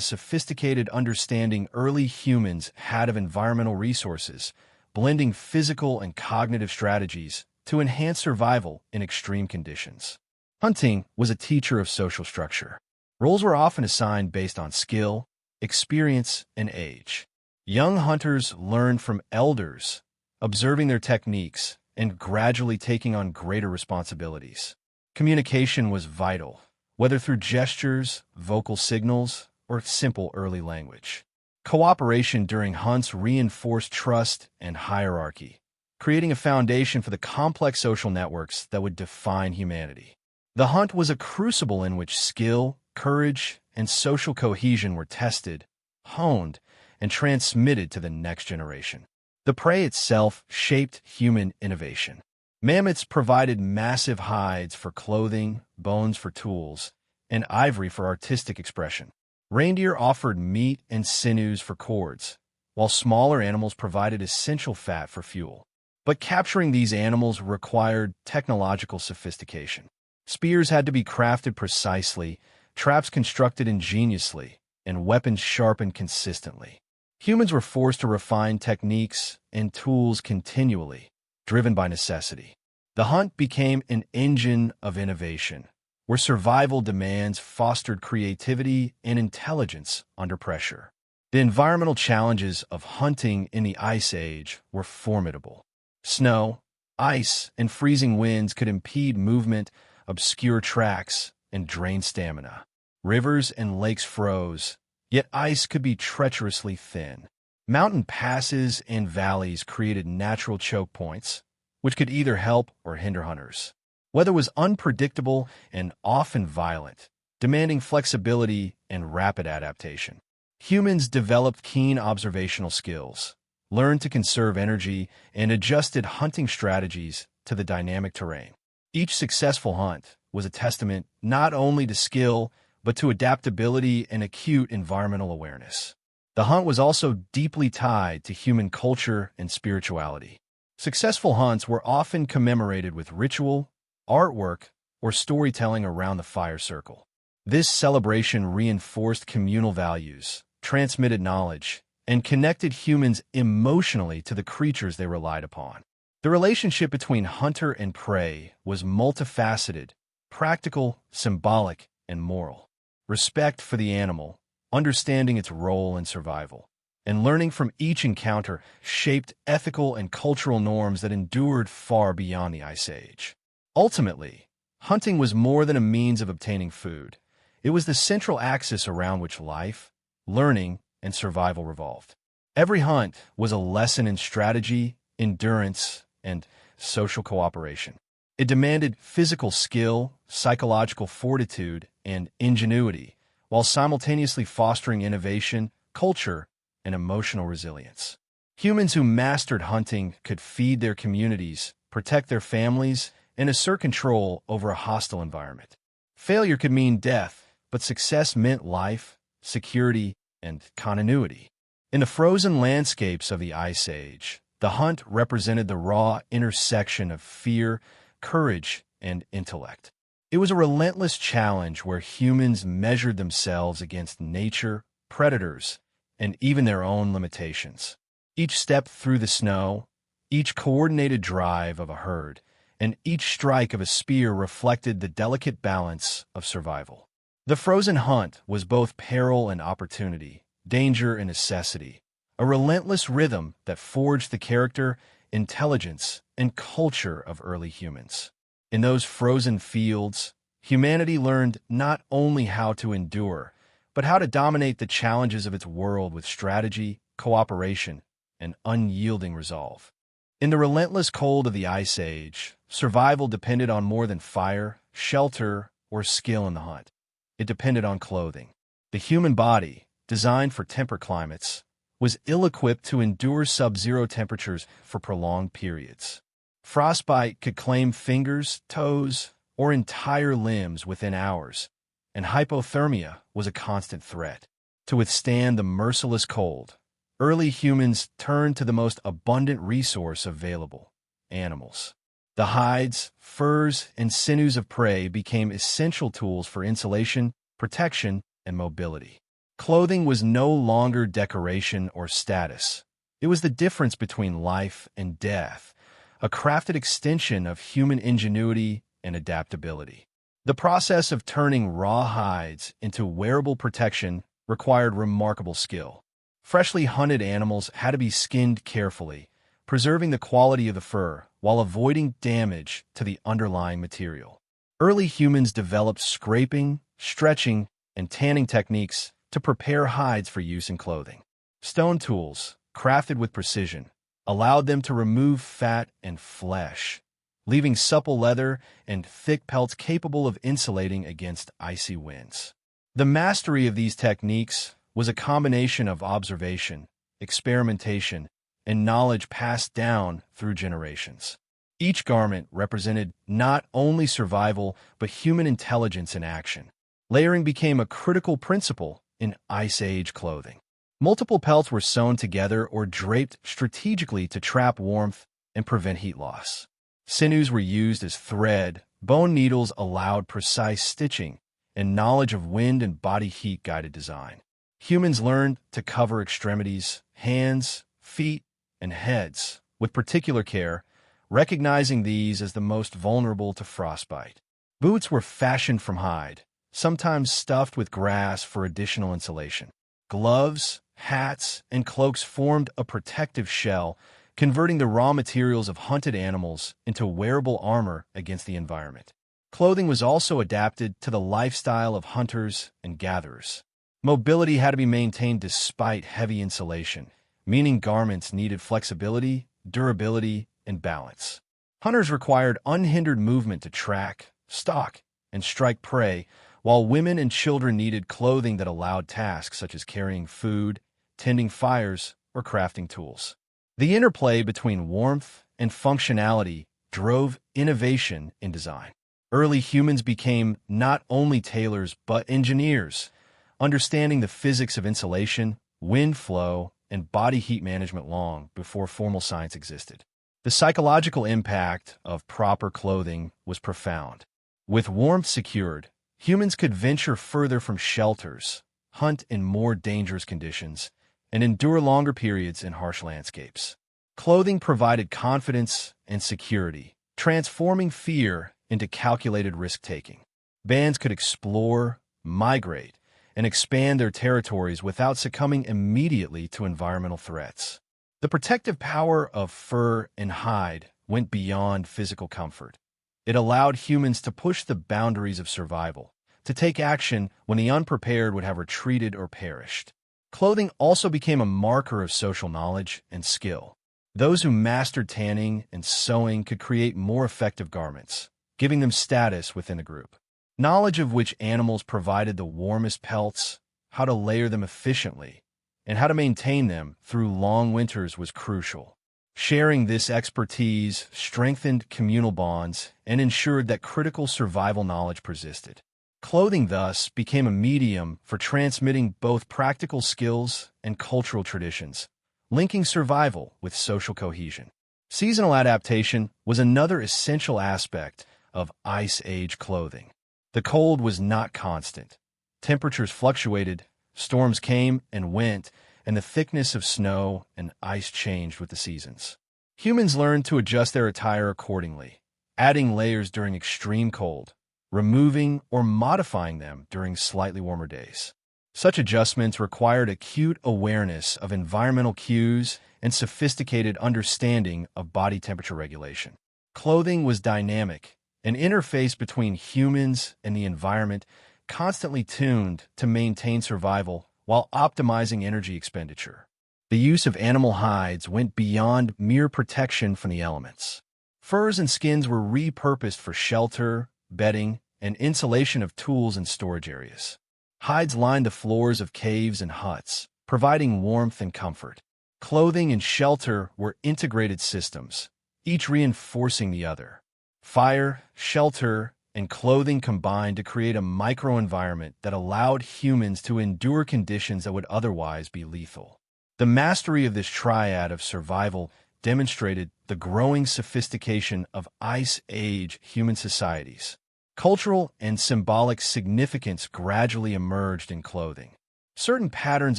sophisticated understanding early humans had of environmental resources, blending physical and cognitive strategies to enhance survival in extreme conditions. Hunting was a teacher of social structure. Roles were often assigned based on skill, experience, and age. Young hunters learned from elders, observing their techniques and gradually taking on greater responsibilities. Communication was vital, whether through gestures, vocal signals, or simple early language. Cooperation during hunts reinforced trust and hierarchy, creating a foundation for the complex social networks that would define humanity. The hunt was a crucible in which skill, courage, and social cohesion were tested, honed, and transmitted to the next generation. The prey itself shaped human innovation. Mammoths provided massive hides for clothing, bones for tools, and ivory for artistic expression. Reindeer offered meat and sinews for cords, while smaller animals provided essential fat for fuel. But capturing these animals required technological sophistication. Spears had to be crafted precisely, traps constructed ingeniously, and weapons sharpened consistently. Humans were forced to refine techniques and tools continually, driven by necessity. The hunt became an engine of innovation, where survival demands fostered creativity and intelligence under pressure. The environmental challenges of hunting in the Ice Age were formidable. Snow, ice, and freezing winds could impede movement, obscure tracks, and drain stamina. Rivers and lakes froze, yet ice could be treacherously thin. Mountain passes and valleys created natural choke points, which could either help or hinder hunters. Weather was unpredictable and often violent, demanding flexibility and rapid adaptation. Humans developed keen observational skills, learned to conserve energy, and adjusted hunting strategies to the dynamic terrain. Each successful hunt was a testament not only to skill, but to adaptability and acute environmental awareness. The hunt was also deeply tied to human culture and spirituality. Successful hunts were often commemorated with ritual, artwork, or storytelling around the fire circle. This celebration reinforced communal values, transmitted knowledge, and connected humans emotionally to the creatures they relied upon. The relationship between hunter and prey was multifaceted, practical, symbolic, and moral. Respect for the animal, understanding its role in survival, and learning from each encounter shaped ethical and cultural norms that endured far beyond the Ice Age. Ultimately, hunting was more than a means of obtaining food. It was the central axis around which life, learning, and survival revolved. Every hunt was a lesson in strategy, endurance, and social cooperation. It demanded physical skill, psychological fortitude, and ingenuity, while simultaneously fostering innovation, culture, and emotional resilience. Humans who mastered hunting could feed their communities, protect their families, and assert control over a hostile environment. Failure could mean death, but success meant life, security, and continuity. In the frozen landscapes of the Ice Age, the hunt represented the raw intersection of fear, courage, and intellect. It was a relentless challenge where humans measured themselves against nature, predators, and even their own limitations. Each step through the snow, each coordinated drive of a herd, and each strike of a spear reflected the delicate balance of survival. The frozen hunt was both peril and opportunity, danger and necessity, a relentless rhythm that forged the character, intelligence, and culture of early humans. In those frozen fields, humanity learned not only how to endure, but how to dominate the challenges of its world with strategy, cooperation, and unyielding resolve. In the relentless cold of the Ice Age, survival depended on more than fire, shelter, or skill in the hunt. It depended on clothing. The human body, designed for temperate climates, was ill-equipped to endure sub-zero temperatures for prolonged periods. Frostbite could claim fingers, toes, or entire limbs within hours, and hypothermia was a constant threat. To withstand the merciless cold, early humans turned to the most abundant resource available: animals. The hides, furs, and sinews of prey became essential tools for insulation, protection, and mobility. Clothing was no longer decoration or status. It was the difference between life and death, a crafted extension of human ingenuity and adaptability. The process of turning raw hides into wearable protection required remarkable skill. Freshly hunted animals had to be skinned carefully, preserving the quality of the fur while avoiding damage to the underlying material. Early humans developed scraping, stretching, and tanning techniques to prepare hides for use in clothing. Stone tools, crafted with precision, allowed them to remove fat and flesh, leaving supple leather and thick pelts capable of insulating against icy winds. The mastery of these techniques was a combination of observation, experimentation, and knowledge passed down through generations. Each garment represented not only survival, but human intelligence in action. Layering became a critical principle in Ice Age clothing. Multiple pelts were sewn together or draped strategically to trap warmth and prevent heat loss. Sinews were used as thread, bone needles allowed precise stitching, and knowledge of wind and body heat guided design. Humans learned to cover extremities, hands, feet, and heads with particular care, recognizing these as the most vulnerable to frostbite. Boots were fashioned from hide, sometimes stuffed with grass for additional insulation. Gloves, hats, and cloaks formed a protective shell, converting the raw materials of hunted animals into wearable armor against the environment. Clothing was also adapted to the lifestyle of hunters and gatherers. Mobility had to be maintained despite heavy insulation, meaning garments needed flexibility, durability, and balance. Hunters required unhindered movement to track, stalk, and strike prey, while women and children needed clothing that allowed tasks such as carrying food, tending fires, or crafting tools. The interplay between warmth and functionality drove innovation in design. Early humans became not only tailors but engineers, understanding the physics of insulation, wind flow, and body heat management long before formal science existed. The psychological impact of proper clothing was profound. With warmth secured, humans could venture further from shelters, hunt in more dangerous conditions, and endure longer periods in harsh landscapes. Clothing provided confidence and security, transforming fear into calculated risk-taking. Bands could explore, migrate, and expand their territories without succumbing immediately to environmental threats. The protective power of fur and hide went beyond physical comfort. It allowed humans to push the boundaries of survival, to take action when the unprepared would have retreated or perished. Clothing also became a marker of social knowledge and skill. Those who mastered tanning and sewing could create more effective garments, giving them status within a group. Knowledge of which animals provided the warmest pelts, how to layer them efficiently, and how to maintain them through long winters was crucial. Sharing this expertise strengthened communal bonds and ensured that critical survival knowledge persisted. Clothing thus became a medium for transmitting both practical skills and cultural traditions, linking survival with social cohesion. Seasonal adaptation was another essential aspect of Ice Age clothing. The cold was not constant. Temperatures fluctuated, storms came and went, and the thickness of snow and ice changed with the seasons. Humans learned to adjust their attire accordingly, adding layers during extreme cold, removing or modifying them during slightly warmer days. Such adjustments required acute awareness of environmental cues and sophisticated understanding of body temperature regulation. Clothing was dynamic, an interface between humans and the environment, constantly tuned to maintain survival while optimizing energy expenditure. The use of animal hides went beyond mere protection from the elements. Furs and skins were repurposed for shelter, bedding, and insulation of tools and storage areas. Hides lined the floors of caves and huts, providing warmth and comfort. Clothing and shelter were integrated systems, each reinforcing the other. Fire, shelter, and clothing combined to create a microenvironment that allowed humans to endure conditions that would otherwise be lethal. The mastery of this triad of survival, demonstrated the growing sophistication of Ice Age human societies. Cultural and symbolic significance gradually emerged in clothing. Certain patterns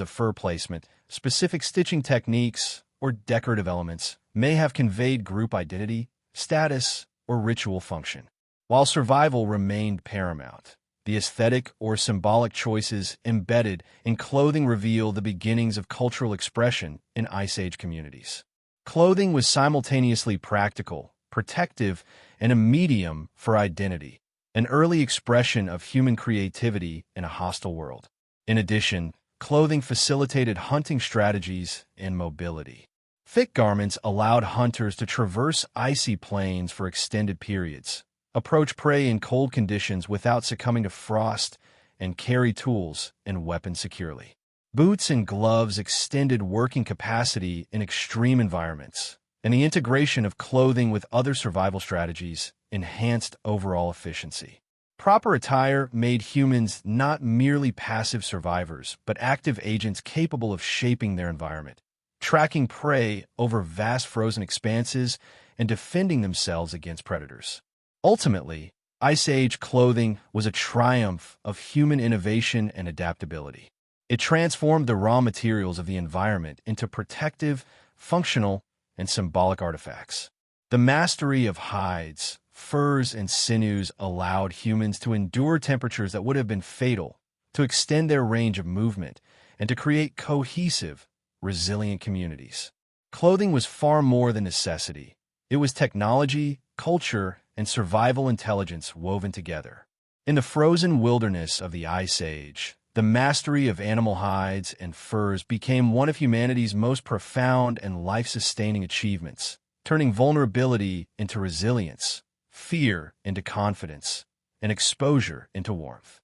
of fur placement, specific stitching techniques, or decorative elements may have conveyed group identity, status, or ritual function. While survival remained paramount, the aesthetic or symbolic choices embedded in clothing reveal the beginnings of cultural expression in Ice Age communities. Clothing was simultaneously practical, protective, and a medium for identity, an early expression of human creativity in a hostile world. In addition, clothing facilitated hunting strategies and mobility. Thick garments allowed hunters to traverse icy plains for extended periods, approach prey in cold conditions without succumbing to frost, and carry tools and weapons securely. Boots and gloves extended working capacity in extreme environments, and the integration of clothing with other survival strategies enhanced overall efficiency. Proper attire made humans not merely passive survivors, but active agents capable of shaping their environment, tracking prey over vast frozen expanses, and defending themselves against predators. Ultimately, Ice Age clothing was a triumph of human innovation and adaptability. It transformed the raw materials of the environment into protective, functional, and symbolic artifacts. The mastery of hides, furs, and sinews allowed humans to endure temperatures that would have been fatal, to extend their range of movement, and to create cohesive, resilient communities. Clothing was far more than necessity. It was technology, culture, and survival intelligence woven together. In the frozen wilderness of the Ice Age, the mastery of animal hides and furs became one of humanity's most profound and life-sustaining achievements, turning vulnerability into resilience, fear into confidence, and exposure into warmth.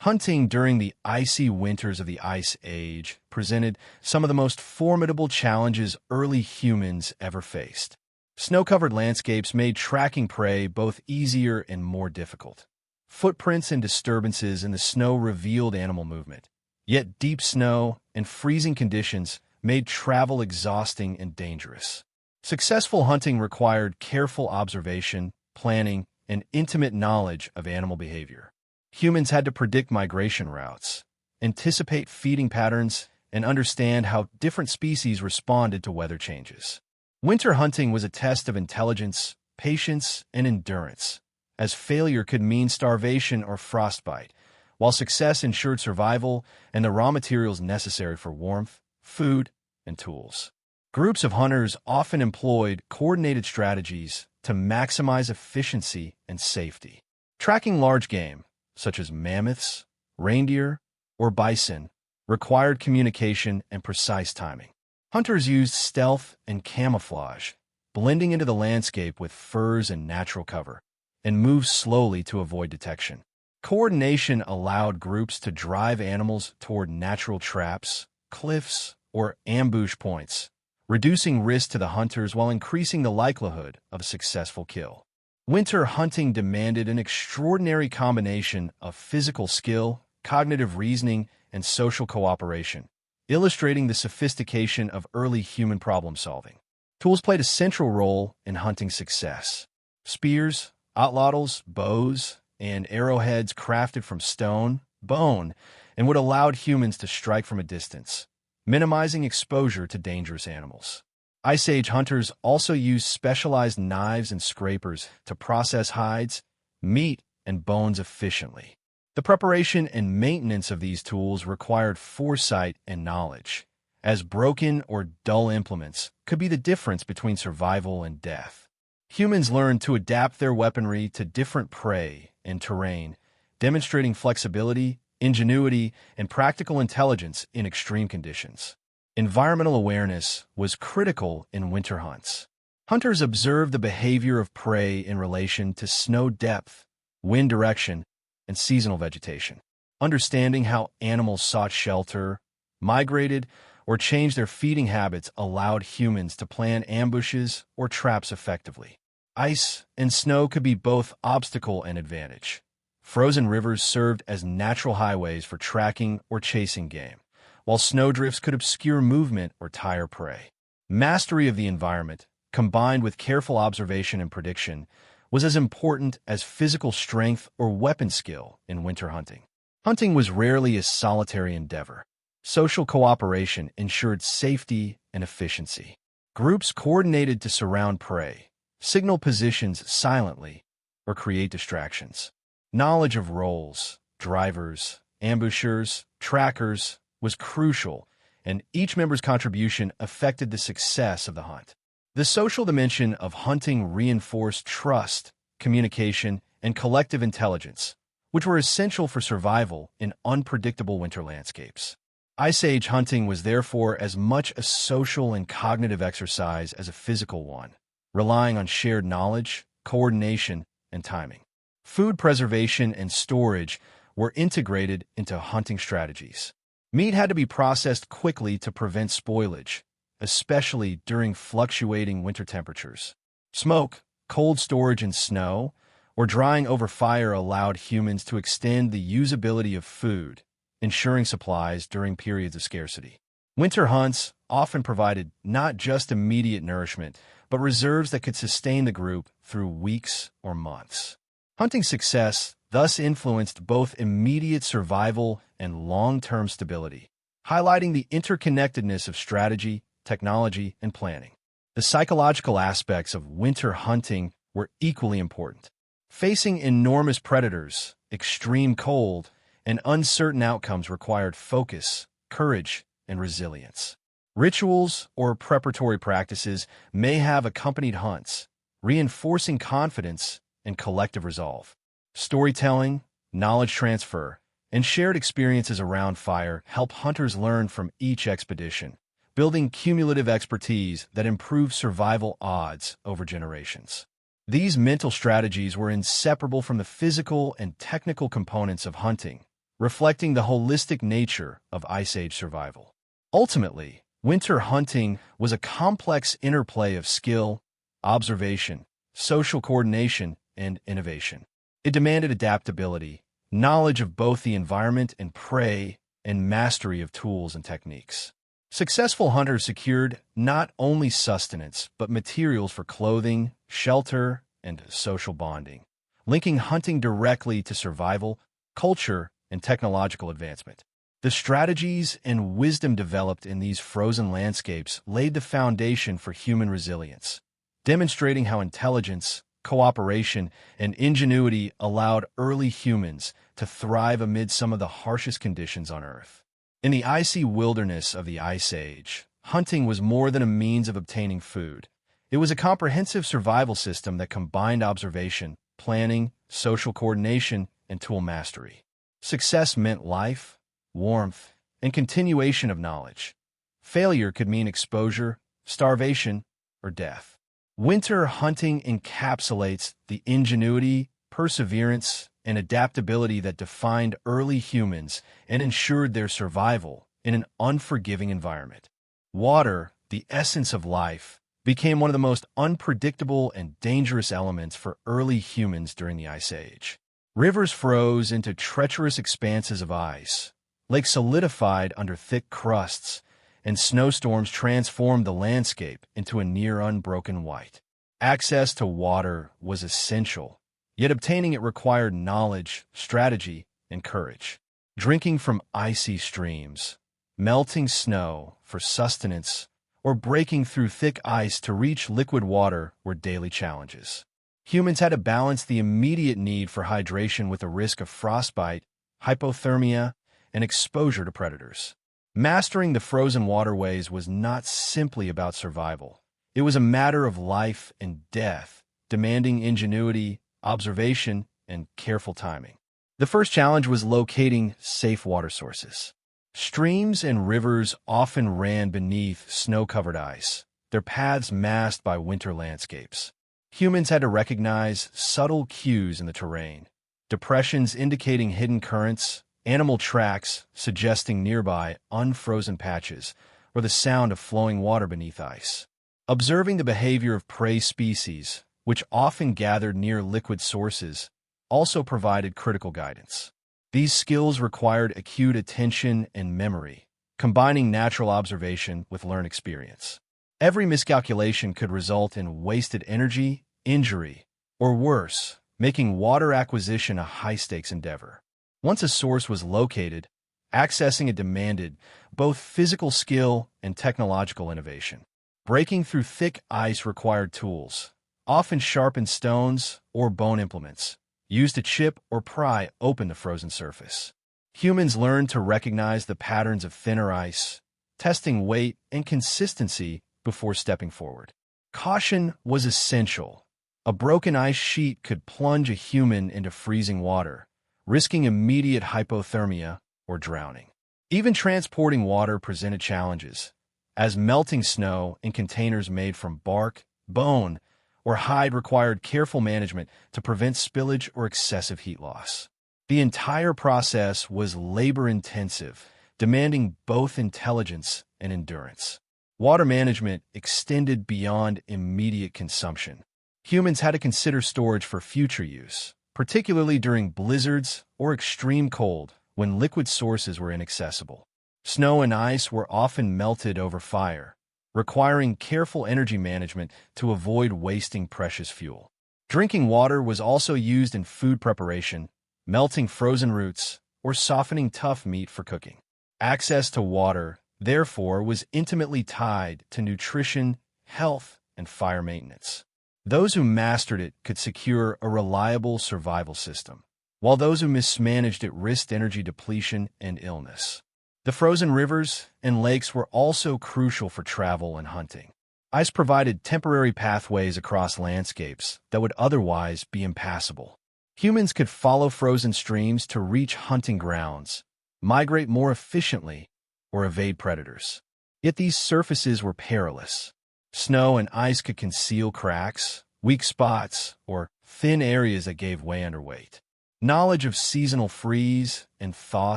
Hunting during the icy winters of the Ice Age presented some of the most formidable challenges early humans ever faced. Snow-covered landscapes made tracking prey both easier and more difficult. Footprints and disturbances in the snow revealed animal movement, yet deep snow and freezing conditions made travel exhausting and dangerous. Successful hunting required careful observation, planning, and intimate knowledge of animal behavior. Humans had to predict migration routes, anticipate feeding patterns, and understand how different species responded to weather changes. Winter hunting was a test of intelligence, patience, and endurance, as failure could mean starvation or frostbite, while success ensured survival and the raw materials necessary for warmth, food, and tools. Groups of hunters often employed coordinated strategies to maximize efficiency and safety. Tracking large game, such as mammoths, reindeer, or bison, required communication and precise timing. Hunters used stealth and camouflage, blending into the landscape with furs and natural cover, and moved slowly to avoid detection. Coordination allowed groups to drive animals toward natural traps, cliffs, or ambush points, reducing risk to the hunters while increasing the likelihood of a successful kill. Winter hunting demanded an extraordinary combination of physical skill, cognitive reasoning, and social cooperation, illustrating the sophistication of early human problem-solving. Tools played a central role in hunting success. Spears, atlatls, bows, and arrowheads crafted from stone, bone, and what allowed humans to strike from a distance, minimizing exposure to dangerous animals. Ice Age hunters also used specialized knives and scrapers to process hides, meat, and bones efficiently. The preparation and maintenance of these tools required foresight and knowledge, as broken or dull implements could be the difference between survival and death. Humans learned to adapt their weaponry to different prey and terrain, demonstrating flexibility, ingenuity, and practical intelligence in extreme conditions. Environmental awareness was critical in winter hunts. Hunters observed the behavior of prey in relation to snow depth, wind direction, and seasonal vegetation. Understanding how animals sought shelter, migrated, or changed their feeding habits allowed humans to plan ambushes or traps effectively. Ice and snow could be both obstacle and advantage. Frozen rivers served as natural highways for tracking or chasing game, while snowdrifts could obscure movement or tire prey. Mastery of the environment, combined with careful observation and prediction, was as important as physical strength or weapon skill in winter hunting. Hunting was rarely a solitary endeavor. Social cooperation ensured safety and efficiency. Groups coordinated to surround prey, signal positions silently, or create distractions. Knowledge of roles, drivers, ambushers, trackers was crucial, and each member's contribution affected the success of the hunt. The social dimension of hunting reinforced trust, communication, and collective intelligence, which were essential for survival in unpredictable winter landscapes. Ice Age hunting was therefore as much a social and cognitive exercise as a physical one, relying on shared knowledge, coordination, and timing. Food preservation and storage were integrated into hunting strategies. Meat had to be processed quickly to prevent spoilage, especially during fluctuating winter temperatures. Smoke, cold storage in snow, or drying over fire allowed humans to extend the usability of food, ensuring supplies during periods of scarcity. Winter hunts often provided not just immediate nourishment, but reserves that could sustain the group through weeks or months. Hunting success thus influenced both immediate survival and long-term stability, highlighting the interconnectedness of strategy, technology, and planning. The psychological aspects of winter hunting were equally important. Facing enormous predators, extreme cold, and uncertain outcomes required focus, courage, and resilience. Rituals or preparatory practices may have accompanied hunts, reinforcing confidence and collective resolve. Storytelling, knowledge transfer, and shared experiences around fire help hunters learn from each expedition, building cumulative expertise that improves survival odds over generations. These mental strategies were inseparable from the physical and technical components of hunting, reflecting the holistic nature of Ice Age survival. Ultimately, winter hunting was a complex interplay of skill, observation, social coordination, and innovation. It demanded adaptability, knowledge of both the environment and prey, and mastery of tools and techniques. Successful hunters secured not only sustenance, but materials for clothing, shelter, and social bonding, linking hunting directly to survival, culture, and technological advancement. The strategies and wisdom developed in these frozen landscapes laid the foundation for human resilience, demonstrating how intelligence, cooperation, and ingenuity allowed early humans to thrive amid some of the harshest conditions on Earth. In the icy wilderness of the Ice Age, hunting was more than a means of obtaining food. It was a comprehensive survival system that combined observation, planning, social coordination, and tool mastery. Success meant life, warmth, and continuation of knowledge. Failure could mean exposure, starvation, or death. Winter hunting encapsulates the ingenuity, perseverance, and adaptability that defined early humans and ensured their survival in an unforgiving environment. Water, the essence of life, became one of the most unpredictable and dangerous elements for early humans during the Ice Age. Rivers froze into treacherous expanses of ice, lakes solidified under thick crusts, and snowstorms transformed the landscape into a near unbroken white. Access to water was essential, yet obtaining it required knowledge, strategy, and courage. Drinking from icy streams, melting snow for sustenance, or breaking through thick ice to reach liquid water were daily challenges. Humans had to balance the immediate need for hydration with the risk of frostbite, hypothermia, and exposure to predators. Mastering the frozen waterways was not simply about survival. It was a matter of life and death, demanding ingenuity, observation, and careful timing. The first challenge was locating safe water sources. Streams and rivers often ran beneath snow-covered ice, their paths masked by winter landscapes. Humans had to recognize subtle cues in the terrain, depressions indicating hidden currents, animal tracks suggesting nearby unfrozen patches, or the sound of flowing water beneath ice. Observing the behavior of prey species, which often gathered near liquid sources, also provided critical guidance. These skills required acute attention and memory, combining natural observation with learned experience. Every miscalculation could result in wasted energy, injury, or worse, making water acquisition a high-stakes endeavor. Once a source was located, accessing it demanded both physical skill and technological innovation. Breaking through thick ice required tools, often sharpened stones or bone implements, used to chip or pry open the frozen surface. Humans learned to recognize the patterns of thinner ice, testing weight and consistency before stepping forward. Caution was essential. A broken ice sheet could plunge a human into freezing water, risking immediate hypothermia or drowning. Even transporting water presented challenges, as melting snow in containers made from bark, bone, or hide required careful management to prevent spillage or excessive heat loss. The entire process was labor-intensive, demanding both intelligence and endurance. Water management extended beyond immediate consumption. Humans had to consider storage for future use, particularly during blizzards or extreme cold when liquid sources were inaccessible. Snow and ice were often melted over fire, requiring careful energy management to avoid wasting precious fuel. Drinking water was also used in food preparation, melting frozen roots, or softening tough meat for cooking. Access to water, therefore, was intimately tied to nutrition, health, and fire maintenance. Those who mastered it could secure a reliable survival system, while those who mismanaged it risked energy depletion and illness. The frozen rivers and lakes were also crucial for travel and hunting. Ice provided temporary pathways across landscapes that would otherwise be impassable. Humans could follow frozen streams to reach hunting grounds, migrate more efficiently, or evade predators. Yet these surfaces were perilous. Snow and ice could conceal cracks, weak spots, or thin areas that gave way under weight. Knowledge of seasonal freeze and thaw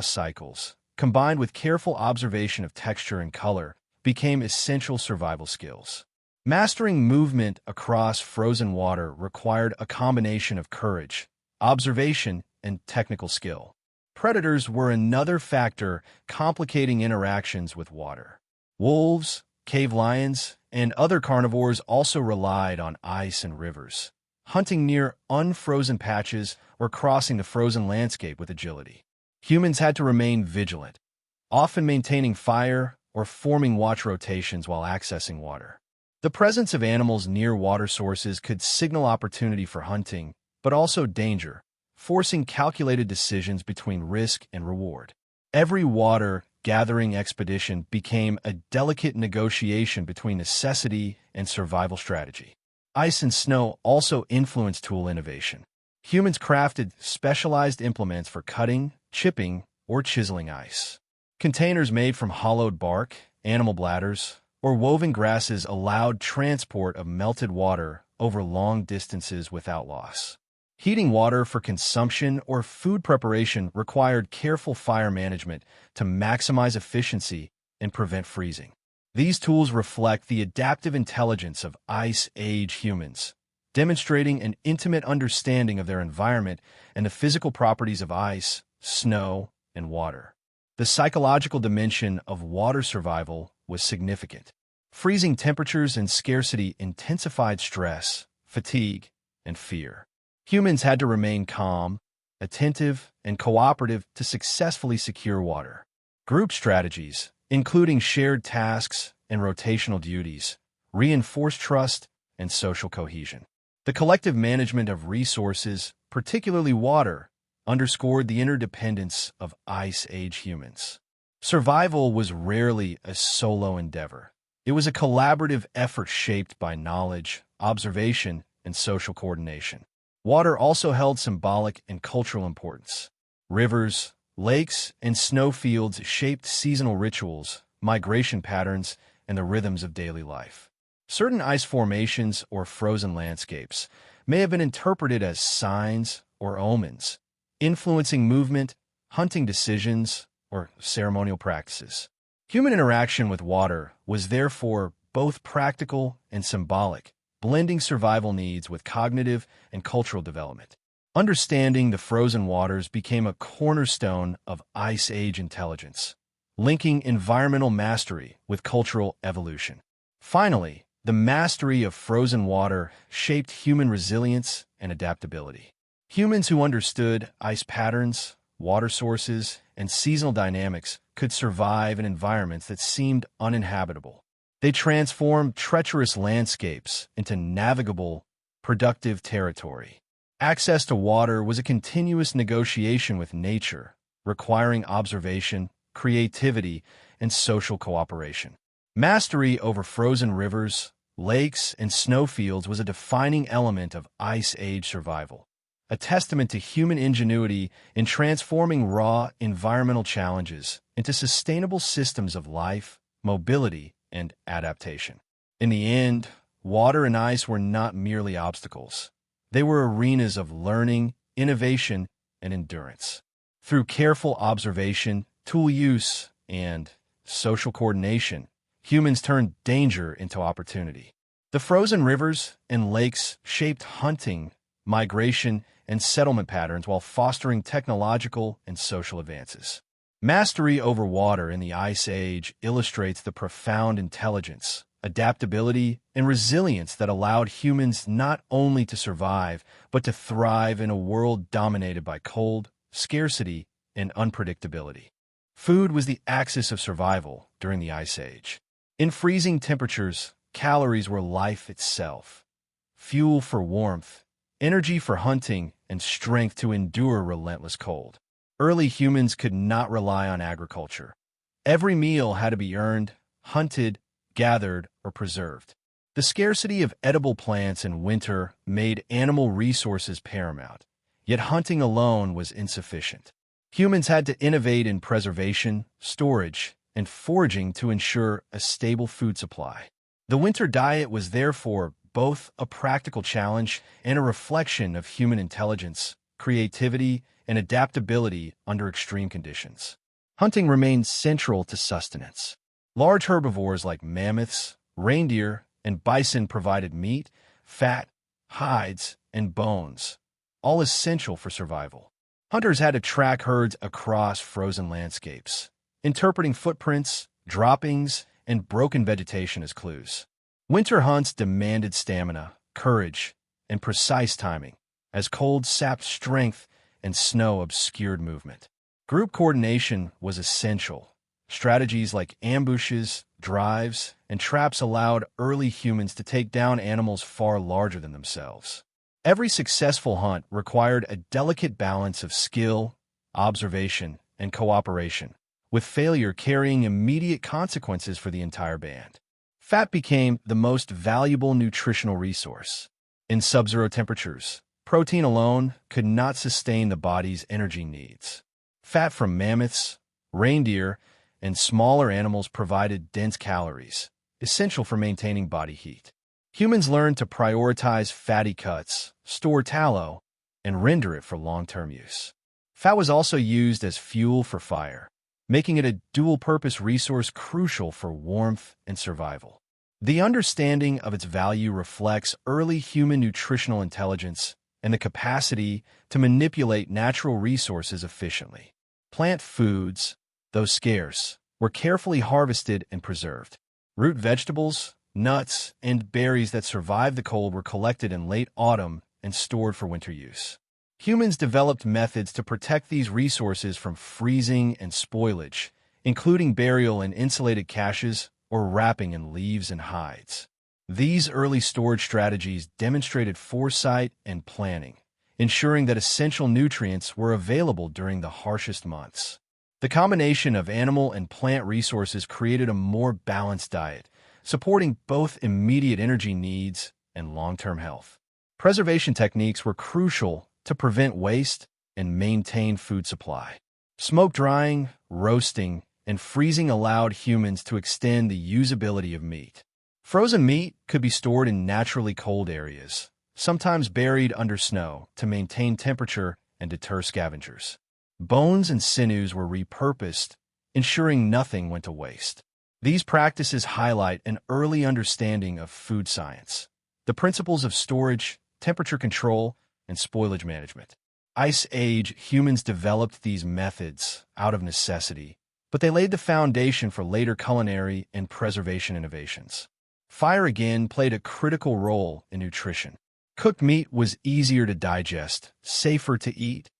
cycles, combined with careful observation of texture and color, became essential survival skills. Mastering movement across frozen water required a combination of courage, observation, and technical skill. Predators were another factor complicating interactions with water. Wolves, cave lions, and other carnivores also relied on ice and rivers, hunting near unfrozen patches or crossing the frozen landscape with agility. Humans had to remain vigilant, often maintaining fire or forming watch rotations while accessing water. The presence of animals near water sources could signal opportunity for hunting, but also danger, forcing calculated decisions between risk and reward. Every water-gathering expedition became a delicate negotiation between necessity and survival strategy. Ice and snow also influenced tool innovation. Humans crafted specialized implements for cutting, chipping, or chiseling ice. Containers made from hollowed bark, animal bladders, or woven grasses allowed transport of melted water over long distances without loss. Heating water for consumption or food preparation required careful fire management to maximize efficiency and prevent freezing. These tools reflect the adaptive intelligence of Ice Age humans, demonstrating an intimate understanding of their environment and the physical properties of ice, snow, and water. The psychological dimension of water survival was significant. Freezing temperatures and scarcity intensified stress, fatigue, and fear. Humans had to remain calm, attentive, and cooperative to successfully secure water. Group strategies, including shared tasks and rotational duties, reinforced trust and social cohesion. The collective management of resources, particularly water, underscored the interdependence of Ice Age humans. Survival was rarely a solo endeavor. It was a collaborative effort shaped by knowledge, observation, and social coordination. Water also held symbolic and cultural importance. Rivers, lakes, and snowfields shaped seasonal rituals, migration patterns, and the rhythms of daily life. Certain ice formations or frozen landscapes may have been interpreted as signs or omens, influencing movement, hunting decisions, or ceremonial practices. Human interaction with water was therefore both practical and symbolic, blending survival needs with cognitive and cultural development. Understanding the frozen waters became a cornerstone of Ice Age intelligence, linking environmental mastery with cultural evolution. Finally, the mastery of frozen water shaped human resilience and adaptability. Humans who understood ice patterns, water sources, and seasonal dynamics could survive in environments that seemed uninhabitable. They transformed treacherous landscapes into navigable, productive territory. Access to water was a continuous negotiation with nature, requiring observation, creativity, and social cooperation. Mastery over frozen rivers, lakes, and snowfields was a defining element of Ice Age survival, a testament to human ingenuity in transforming raw environmental challenges into sustainable systems of life, mobility, and adaptation. In the end, water and ice were not merely obstacles. They were arenas of learning, innovation, and endurance. Through careful observation, tool use, and social coordination, humans turned danger into opportunity. The frozen rivers and lakes shaped hunting, migration, and settlement patterns while fostering technological and social advances. Mastery over water in the Ice Age illustrates the profound intelligence, adaptability, and resilience that allowed humans not only to survive, but to thrive in a world dominated by cold, scarcity, and unpredictability. Food was the axis of survival during the Ice Age. In freezing temperatures, calories were life itself. Fuel for warmth, energy for hunting, and strength to endure relentless cold. Early humans could not rely on agriculture. Every meal had to be earned, hunted, gathered, or preserved. The scarcity of edible plants in winter made animal resources paramount, yet hunting alone was insufficient. Humans had to innovate in preservation, storage, and foraging to ensure a stable food supply. The winter diet was therefore both a practical challenge and a reflection of human intelligence, creativity, and adaptability under extreme conditions. Hunting remained central to sustenance. Large herbivores like mammoths, reindeer, and bison provided meat, fat, hides, and bones, all essential for survival. Hunters had to track herds across frozen landscapes, interpreting footprints, droppings, and broken vegetation as clues. Winter hunts demanded stamina, courage, and precise timing, as cold sapped strength and snow obscured movement. Group coordination was essential. Strategies like ambushes, drives, and traps allowed early humans to take down animals far larger than themselves. Every successful hunt required a delicate balance of skill, observation, and cooperation, with failure carrying immediate consequences for the entire band. Fat became the most valuable nutritional resource. In sub-zero temperatures, protein alone could not sustain the body's energy needs. Fat from mammoths, reindeer, and smaller animals provided dense calories, essential for maintaining body heat. Humans learned to prioritize fatty cuts, store tallow, and render it for long-term use. Fat was also used as fuel for fire, making it a dual-purpose resource crucial for warmth and survival. The understanding of its value reflects early human nutritional intelligence and the capacity to manipulate natural resources efficiently. Plant foods, though scarce, were carefully harvested and preserved. Root vegetables, nuts, and berries that survived the cold were collected in late autumn and stored for winter use. Humans developed methods to protect these resources from freezing and spoilage, including burial in insulated caches or wrapping in leaves and hides. These early storage strategies demonstrated foresight and planning, ensuring that essential nutrients were available during the harshest months. The combination of animal and plant resources created a more balanced diet, supporting both immediate energy needs and long-term health. Preservation techniques were crucial to prevent waste and maintain food supply. Smoke drying, roasting, and freezing allowed humans to extend the usability of meat. Frozen meat could be stored in naturally cold areas, sometimes buried under snow, to maintain temperature and deter scavengers. Bones and sinews were repurposed, ensuring nothing went to waste. These practices highlight an early understanding of food science, the principles of storage, temperature control, and spoilage management. Ice Age humans developed these methods out of necessity, but they laid the foundation for later culinary and preservation innovations. Fire again played a critical role in nutrition. Cooked meat was easier to digest, safer to eat,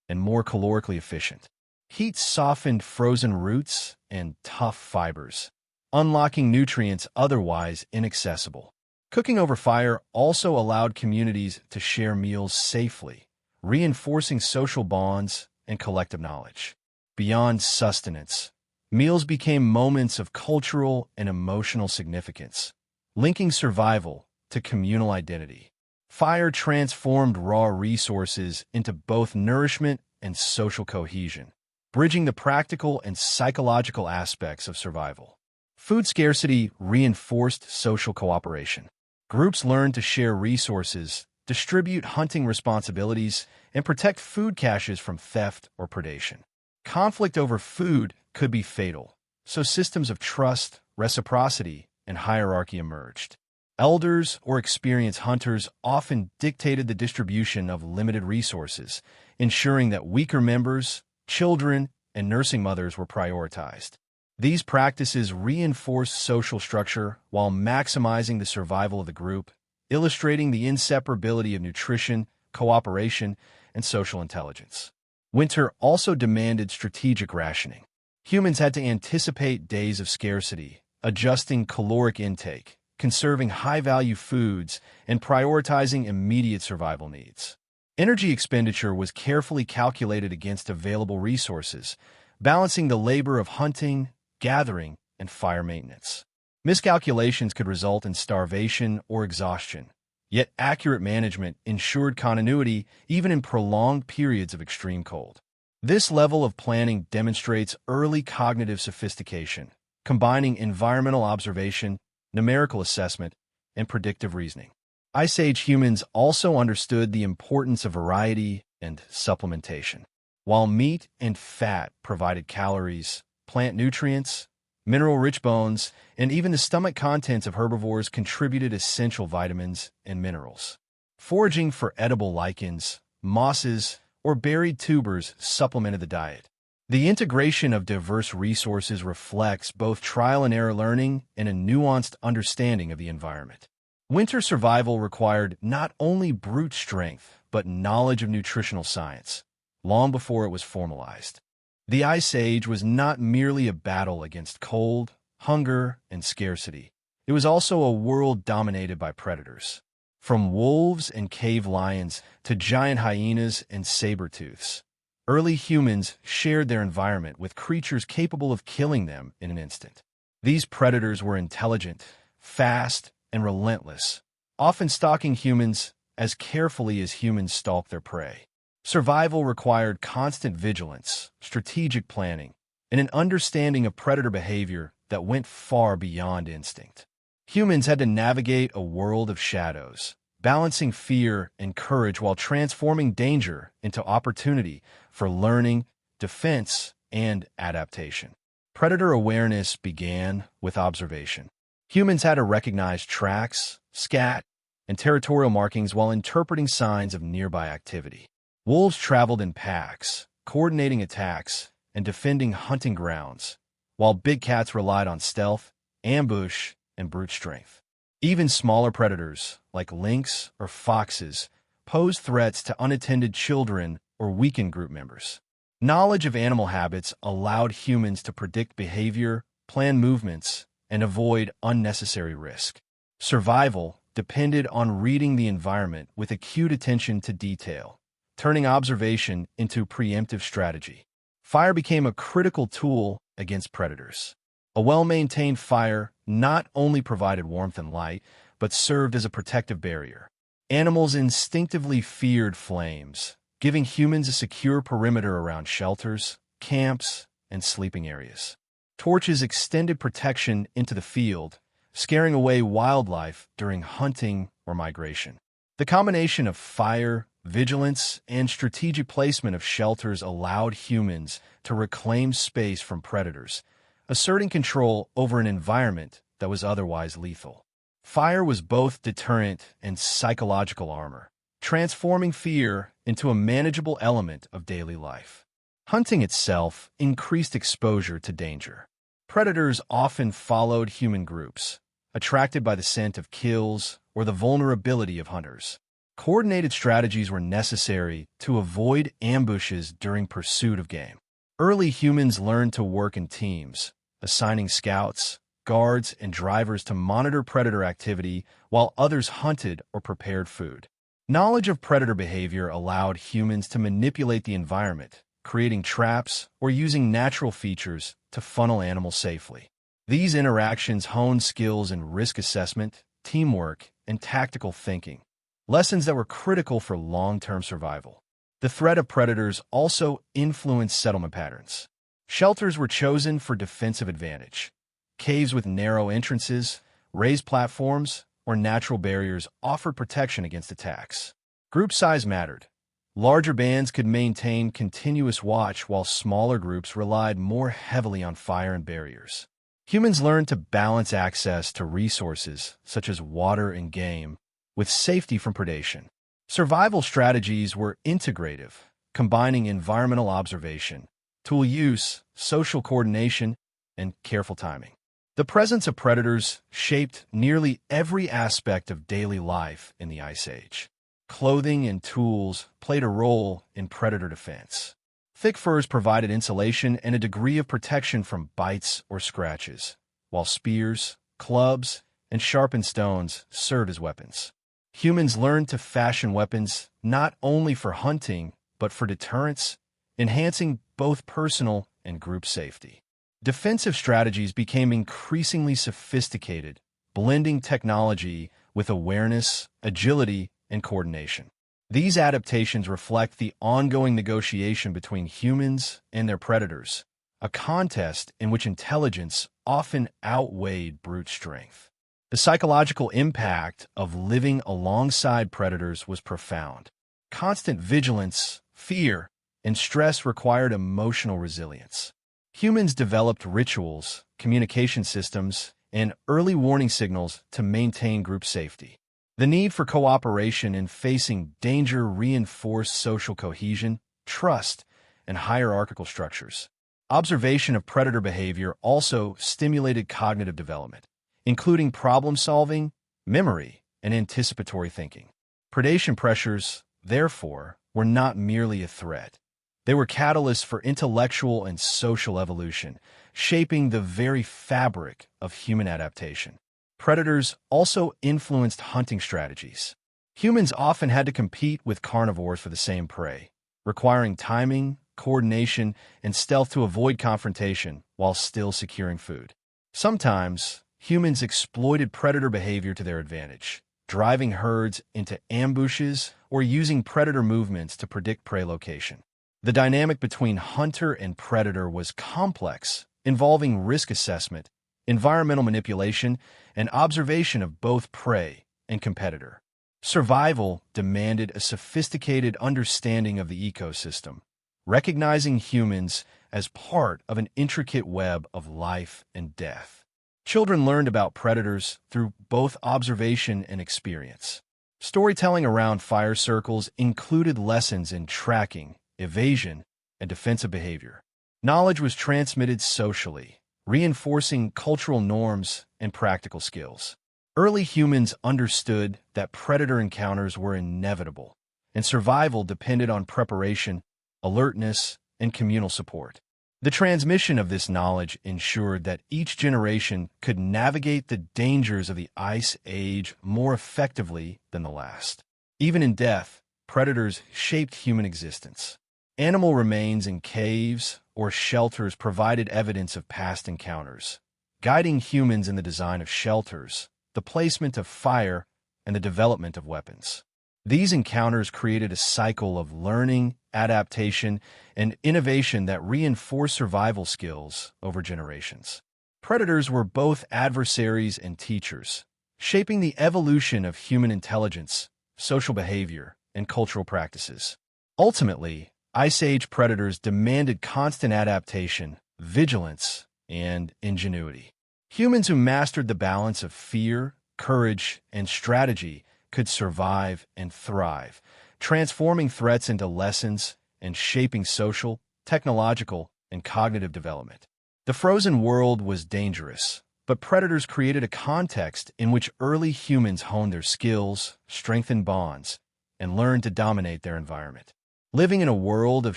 and more calorically efficient. Heat softened frozen roots and tough fibers, unlocking nutrients otherwise inaccessible. Cooking over fire also allowed communities to share meals safely, reinforcing social bonds and collective knowledge. Beyond sustenance, meals became moments of cultural and emotional significance, linking survival to communal identity. Fire transformed raw resources into both nourishment and social cohesion, bridging the practical and psychological aspects of survival. Food scarcity reinforced social cooperation. Groups learned to share resources, distribute hunting responsibilities, and protect food caches from theft or predation. Conflict over food could be fatal, so systems of trust, reciprocity, and hierarchy emerged. Elders or experienced hunters often dictated the distribution of limited resources, ensuring that weaker members, children, and nursing mothers were prioritized. These practices reinforced social structure while maximizing the survival of the group, illustrating the inseparability of nutrition, cooperation, and social intelligence. Winter also demanded strategic rationing. Humans had to anticipate days of scarcity, adjusting caloric intake, conserving high-value foods, and prioritizing immediate survival needs. Energy expenditure was carefully calculated against available resources, balancing the labor of hunting, gathering, and fire maintenance. Miscalculations could result in starvation or exhaustion, yet accurate management ensured continuity even in prolonged periods of extreme cold. This level of planning demonstrates early cognitive sophistication, combining environmental observation, numerical assessment, and predictive reasoning. Ice Age humans also understood the importance of variety and supplementation. While meat and fat provided calories, plant nutrients, mineral-rich bones, and even the stomach contents of herbivores contributed essential vitamins and minerals. Foraging for edible lichens, mosses, or buried tubers supplemented the diet. The integration of diverse resources reflects both trial and error learning and a nuanced understanding of the environment. Winter survival required not only brute strength, but knowledge of nutritional science, long before it was formalized. The Ice Age was not merely a battle against cold, hunger, and scarcity. It was also a world dominated by predators. From wolves and cave lions to giant hyenas and saber-tooths, early humans shared their environment with creatures capable of killing them in an instant. These predators were intelligent, fast, and relentless, often stalking humans as carefully as humans stalk their prey. Survival required constant vigilance, strategic planning, and an understanding of predator behavior that went far beyond instinct. Humans had to navigate a world of shadows, balancing fear and courage while transforming danger into opportunity for learning, defense, and adaptation. Predator awareness began with observation. Humans had to recognize tracks, scat, and territorial markings while interpreting signs of nearby activity. Wolves traveled in packs, coordinating attacks and defending hunting grounds, while big cats relied on stealth, ambush, and brute strength. Even smaller predators, like lynx or foxes, posed threats to unattended children or weakened group members. Knowledge of animal habits allowed humans to predict behavior, plan movements, and avoid unnecessary risk. Survival depended on reading the environment with acute attention to detail, turning observation into preemptive strategy. Fire became a critical tool against predators. A well-maintained fire not only provided warmth and light, but served as a protective barrier. Animals instinctively feared flames, giving humans a secure perimeter around shelters, camps, and sleeping areas. Torches extended protection into the field, scaring away wildlife during hunting or migration. The combination of fire, vigilance, and strategic placement of shelters allowed humans to reclaim space from predators, asserting control over an environment that was otherwise lethal. Fire was both deterrent and psychological armor, transforming fear into a manageable element of daily life. Hunting itself increased exposure to danger. Predators often followed human groups, attracted by the scent of kills or the vulnerability of hunters. Coordinated strategies were necessary to avoid ambushes during pursuit of game. Early humans learned to work in teams, assigning scouts, guards, and drivers to monitor predator activity while others hunted or prepared food. Knowledge of predator behavior allowed humans to manipulate the environment, creating traps or using natural features to funnel animals safely. These interactions honed skills in risk assessment, teamwork, and tactical thinking, lessons that were critical for long-term survival. The threat of predators also influenced settlement patterns. Shelters were chosen for defensive advantage. Caves with narrow entrances, raised platforms, or natural barriers offered protection against attacks. Group size mattered. Larger bands could maintain continuous watch while smaller groups relied more heavily on fire and barriers. Humans learned to balance access to resources, such as water and game, with safety from predation. Survival strategies were integrative, combining environmental observation, tool use, social coordination, and careful timing. The presence of predators shaped nearly every aspect of daily life in the Ice Age. Clothing and tools played a role in predator defense. Thick furs provided insulation and a degree of protection from bites or scratches, while spears, clubs, and sharpened stones served as weapons. Humans learned to fashion weapons not only for hunting, but for deterrence, enhancing both personal and group safety. Defensive strategies became increasingly sophisticated, blending technology with awareness, agility, and coordination. These adaptations reflect the ongoing negotiation between humans and their predators, a contest in which intelligence often outweighed brute strength. The psychological impact of living alongside predators was profound. Constant vigilance, fear, and stress required emotional resilience. Humans developed rituals, communication systems, and early warning signals to maintain group safety. The need for cooperation in facing danger reinforced social cohesion, trust, and hierarchical structures. Observation of predator behavior also stimulated cognitive development, including problem-solving, memory, and anticipatory thinking. Predation pressures, therefore, were not merely a threat. They were catalysts for intellectual and social evolution, shaping the very fabric of human adaptation. Predators also influenced hunting strategies. Humans often had to compete with carnivores for the same prey, requiring timing, coordination, and stealth to avoid confrontation while still securing food. Sometimes, humans exploited predator behavior to their advantage, driving herds into ambushes or using predator movements to predict prey location. The dynamic between hunter and predator was complex, involving risk assessment, environmental manipulation, and observation of both prey and competitor. Survival demanded a sophisticated understanding of the ecosystem, recognizing humans as part of an intricate web of life and death. Children learned about predators through both observation and experience. Storytelling around fire circles included lessons in tracking, evasion, and defensive behavior. Knowledge was transmitted socially, reinforcing cultural norms and practical skills. Early humans understood that predator encounters were inevitable, and survival depended on preparation, alertness, and communal support. The transmission of this knowledge ensured that each generation could navigate the dangers of the Ice Age more effectively than the last. Even in death, predators shaped human existence. Animal remains in caves or shelters provided evidence of past encounters, guiding humans in the design of shelters, the placement of fire, and the development of weapons. These encounters created a cycle of learning, adaptation, and innovation that reinforced survival skills over generations. Predators were both adversaries and teachers, shaping the evolution of human intelligence, social behavior, and cultural practices. Ultimately, Ice Age predators demanded constant adaptation, vigilance, and ingenuity. Humans who mastered the balance of fear, courage, and strategy could survive and thrive, transforming threats into lessons and shaping social, technological, and cognitive development. The frozen world was dangerous, but predators created a context in which early humans honed their skills, strengthened bonds, and learned to dominate their environment. Living in a world of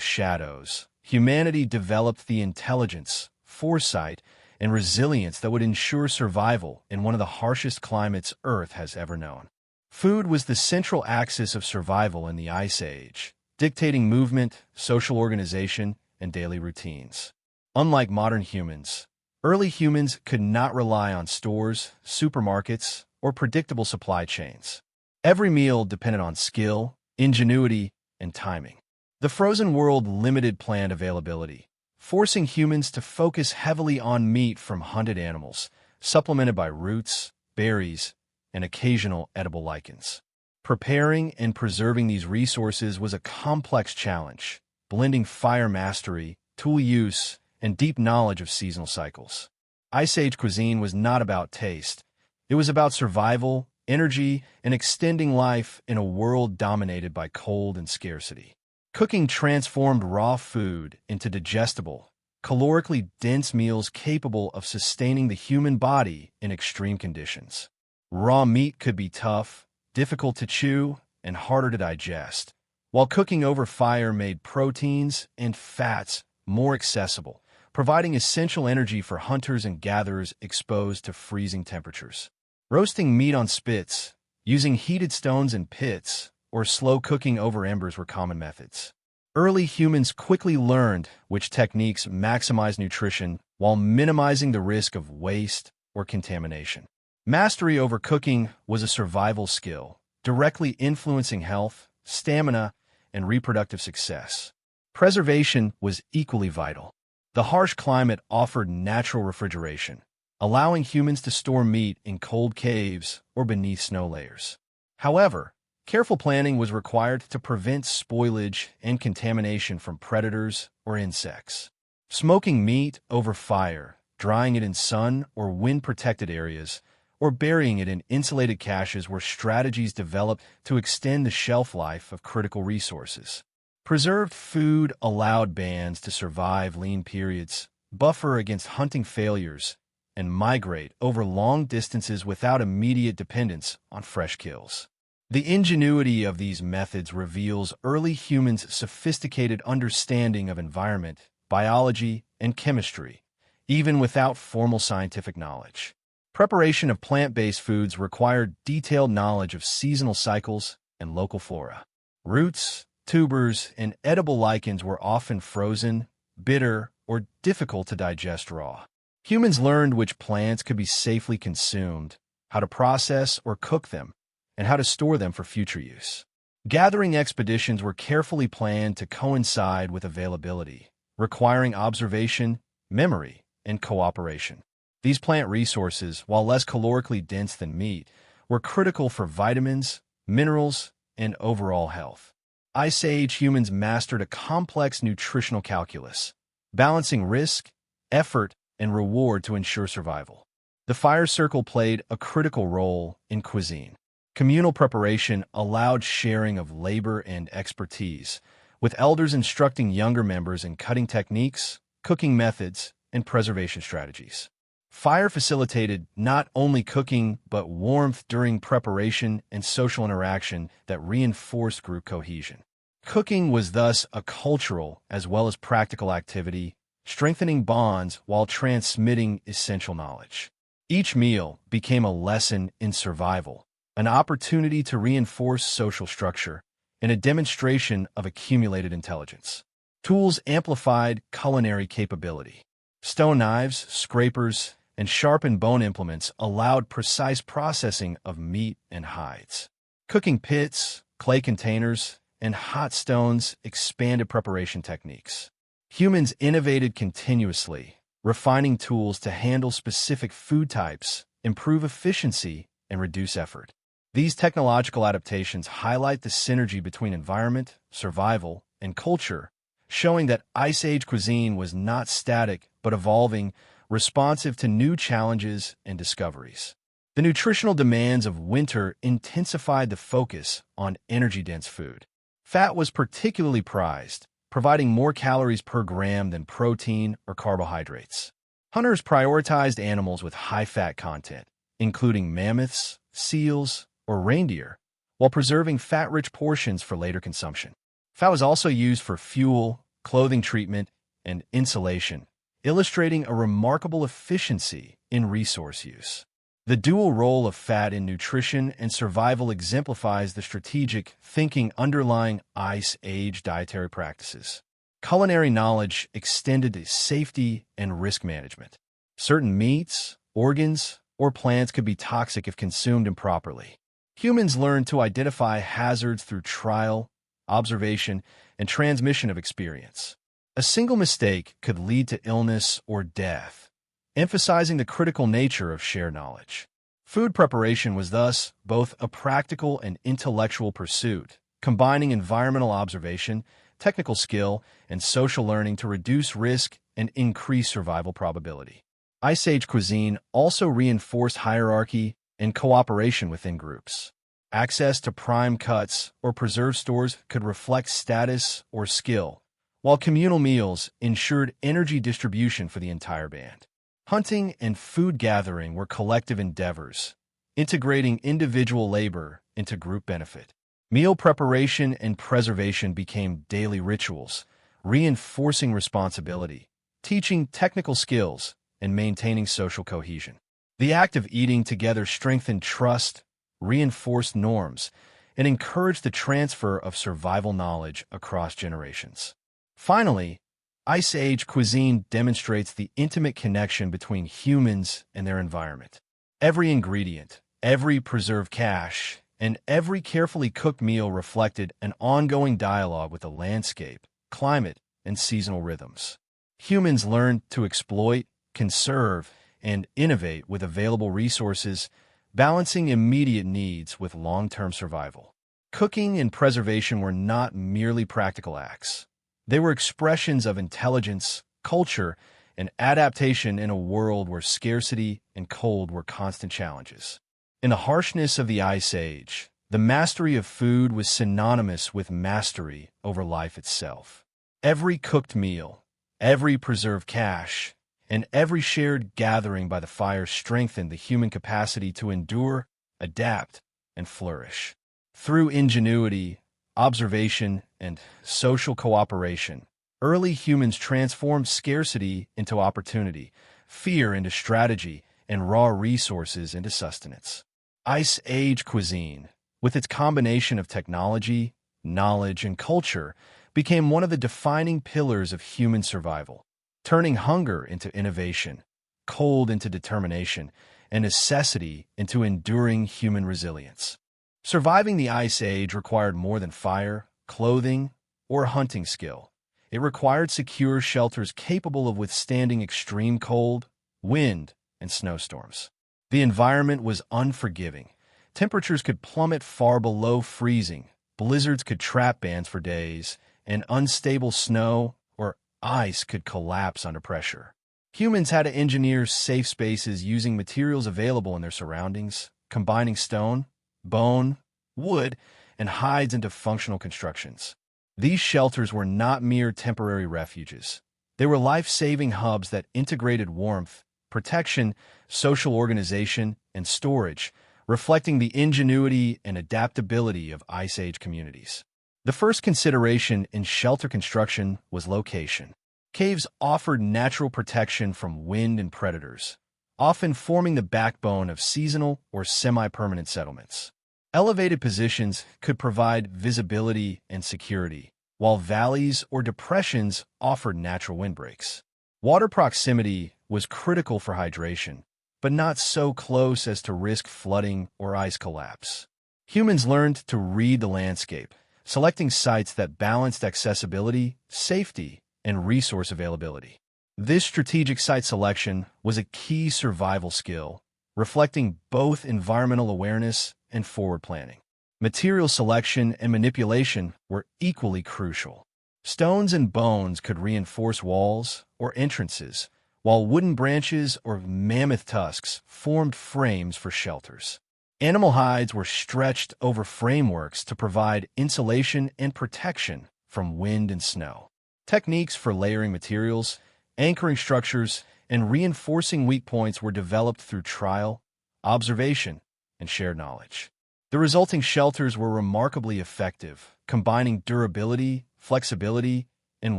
shadows, humanity developed the intelligence, foresight, and resilience that would ensure survival in one of the harshest climates Earth has ever known. Food was the central axis of survival in the Ice Age, dictating movement, social organization, and daily routines. Unlike modern humans, early humans could not rely on stores, supermarkets, or predictable supply chains. Every meal depended on skill, ingenuity, and timing. The frozen world limited plant availability, forcing humans to focus heavily on meat from hunted animals, supplemented by roots, berries, and occasional edible lichens. Preparing and preserving these resources was a complex challenge, blending fire mastery, tool use, and deep knowledge of seasonal cycles. Ice Age cuisine was not about taste. It was about survival, energy, and extending life in a world dominated by cold and scarcity. Cooking transformed raw food into digestible, calorically dense meals capable of sustaining the human body in extreme conditions. Raw meat could be tough, difficult to chew, and harder to digest, while cooking over fire made proteins and fats more accessible, providing essential energy for hunters and gatherers exposed to freezing temperatures. Roasting meat on spits, using heated stones in pits, or slow cooking over embers were common methods. Early humans quickly learned which techniques maximize nutrition while minimizing the risk of waste or contamination. Mastery over cooking was a survival skill, directly influencing health, stamina, and reproductive success. Preservation was equally vital. The harsh climate offered natural refrigeration, allowing humans to store meat in cold caves or beneath snow layers. However, careful planning was required to prevent spoilage and contamination from predators or insects. Smoking meat over fire, drying it in sun or wind-protected areas, or burying it in insulated caches were strategies developed to extend the shelf life of critical resources. Preserved food allowed bands to survive lean periods, buffer against hunting failures, and migrate over long distances without immediate dependence on fresh kills. The ingenuity of these methods reveals early humans' sophisticated understanding of environment, biology, and chemistry, even without formal scientific knowledge. Preparation of plant-based foods required detailed knowledge of seasonal cycles and local flora. Roots, tubers, and edible lichens were often frozen, bitter, or difficult to digest raw. Humans learned which plants could be safely consumed, how to process or cook them, and how to store them for future use. Gathering expeditions were carefully planned to coincide with availability, requiring observation, memory, and cooperation. These plant resources, while less calorically dense than meat, were critical for vitamins, minerals, and overall health. Ice Age humans mastered a complex nutritional calculus, balancing risk, effort, and reward to ensure survival. The fire circle played a critical role in cuisine. Communal preparation allowed sharing of labor and expertise, with elders instructing younger members in cutting techniques, cooking methods, and preservation strategies. Fire facilitated not only cooking but warmth during preparation and social interaction that reinforced group cohesion. Cooking was thus a cultural as well as practical activity, strengthening bonds while transmitting essential knowledge. Each meal became a lesson in survival, an opportunity to reinforce social structure, and a demonstration of accumulated intelligence. Tools amplified culinary capability. Stone knives, scrapers, and sharpened bone implements allowed precise processing of meat and hides. Cooking pits, clay containers, and hot stones expanded preparation techniques. Humans innovated continuously, refining tools to handle specific food types, improve efficiency, and reduce effort. These technological adaptations highlight the synergy between environment, survival, and culture, showing that Ice Age cuisine was not static but evolving, responsive to new challenges and discoveries. The nutritional demands of winter intensified the focus on energy-dense food. Fat was particularly prized, providing more calories per gram than protein or carbohydrates. Hunters prioritized animals with high fat content, including mammoths, seals, or reindeer, while preserving fat-rich portions for later consumption. Fat was also used for fuel, clothing treatment, and insulation, illustrating a remarkable efficiency in resource use. The dual role of fat in nutrition and survival exemplifies the strategic thinking underlying Ice Age dietary practices. Culinary knowledge extended to safety and risk management. Certain meats, organs, or plants could be toxic if consumed improperly. Humans learned to identify hazards through trial, observation, and transmission of experience. A single mistake could lead to illness or death, emphasizing the critical nature of shared knowledge. Food preparation was thus both a practical and intellectual pursuit, combining environmental observation, technical skill, and social learning to reduce risk and increase survival probability. Ice Age cuisine also reinforced hierarchy and cooperation within groups. Access to prime cuts or preserved stores could reflect status or skill, while communal meals ensured energy distribution for the entire band. Hunting and food gathering were collective endeavors, integrating individual labor into group benefit. Meal preparation and preservation became daily rituals, reinforcing responsibility, teaching technical skills, and maintaining social cohesion. The act of eating together strengthened trust, reinforced norms, and encouraged the transfer of survival knowledge across generations. Finally, Ice Age cuisine demonstrates the intimate connection between humans and their environment. Every ingredient, every preserved cache, and every carefully cooked meal reflected an ongoing dialogue with the landscape, climate, and seasonal rhythms. Humans learned to exploit, conserve, and innovate with available resources, balancing immediate needs with long-term survival. Cooking and preservation were not merely practical acts. They were expressions of intelligence, culture, and adaptation in a world where scarcity and cold were constant challenges. In the harshness of the Ice Age, the mastery of food was synonymous with mastery over life itself. Every cooked meal, every preserved cache, and every shared gathering by the fire strengthened the human capacity to endure, adapt, and flourish. Through ingenuity, observation, and social cooperation, early humans transformed scarcity into opportunity, fear into strategy, and raw resources into sustenance. Ice Age cuisine, with its combination of technology, knowledge, and culture, became one of the defining pillars of human survival, turning hunger into innovation, cold into determination, and necessity into enduring human resilience. Surviving the Ice Age required more than fire, clothing, or hunting skill. It required secure shelters capable of withstanding extreme cold, wind, and snowstorms. The environment was unforgiving. Temperatures could plummet far below freezing, blizzards could trap bands for days, and unstable snow or ice could collapse under pressure. Humans had to engineer safe spaces using materials available in their surroundings, combining stone, bone, wood, and hides into functional constructions. These shelters were not mere temporary refuges. They were life-saving hubs that integrated warmth, protection, social organization, and storage, reflecting the ingenuity and adaptability of Ice Age communities. The first consideration in shelter construction was location. Caves offered natural protection from wind and predators, often forming the backbone of seasonal or semi-permanent settlements. Elevated positions could provide visibility and security, while valleys or depressions offered natural windbreaks. Water proximity was critical for hydration, but not so close as to risk flooding or ice collapse. Humans learned to read the landscape, selecting sites that balanced accessibility, safety, and resource availability. This strategic site selection was a key survival skill, reflecting both environmental awareness and forward planning. Material selection and manipulation were equally crucial. Stones and bones could reinforce walls or entrances, while wooden branches or mammoth tusks formed frames for shelters. Animal hides were stretched over frameworks to provide insulation and protection from wind and snow. Techniques for layering materials, anchoring structures, and reinforcing weak points were developed through trial, observation, and shared knowledge. The resulting shelters were remarkably effective, combining durability, flexibility, and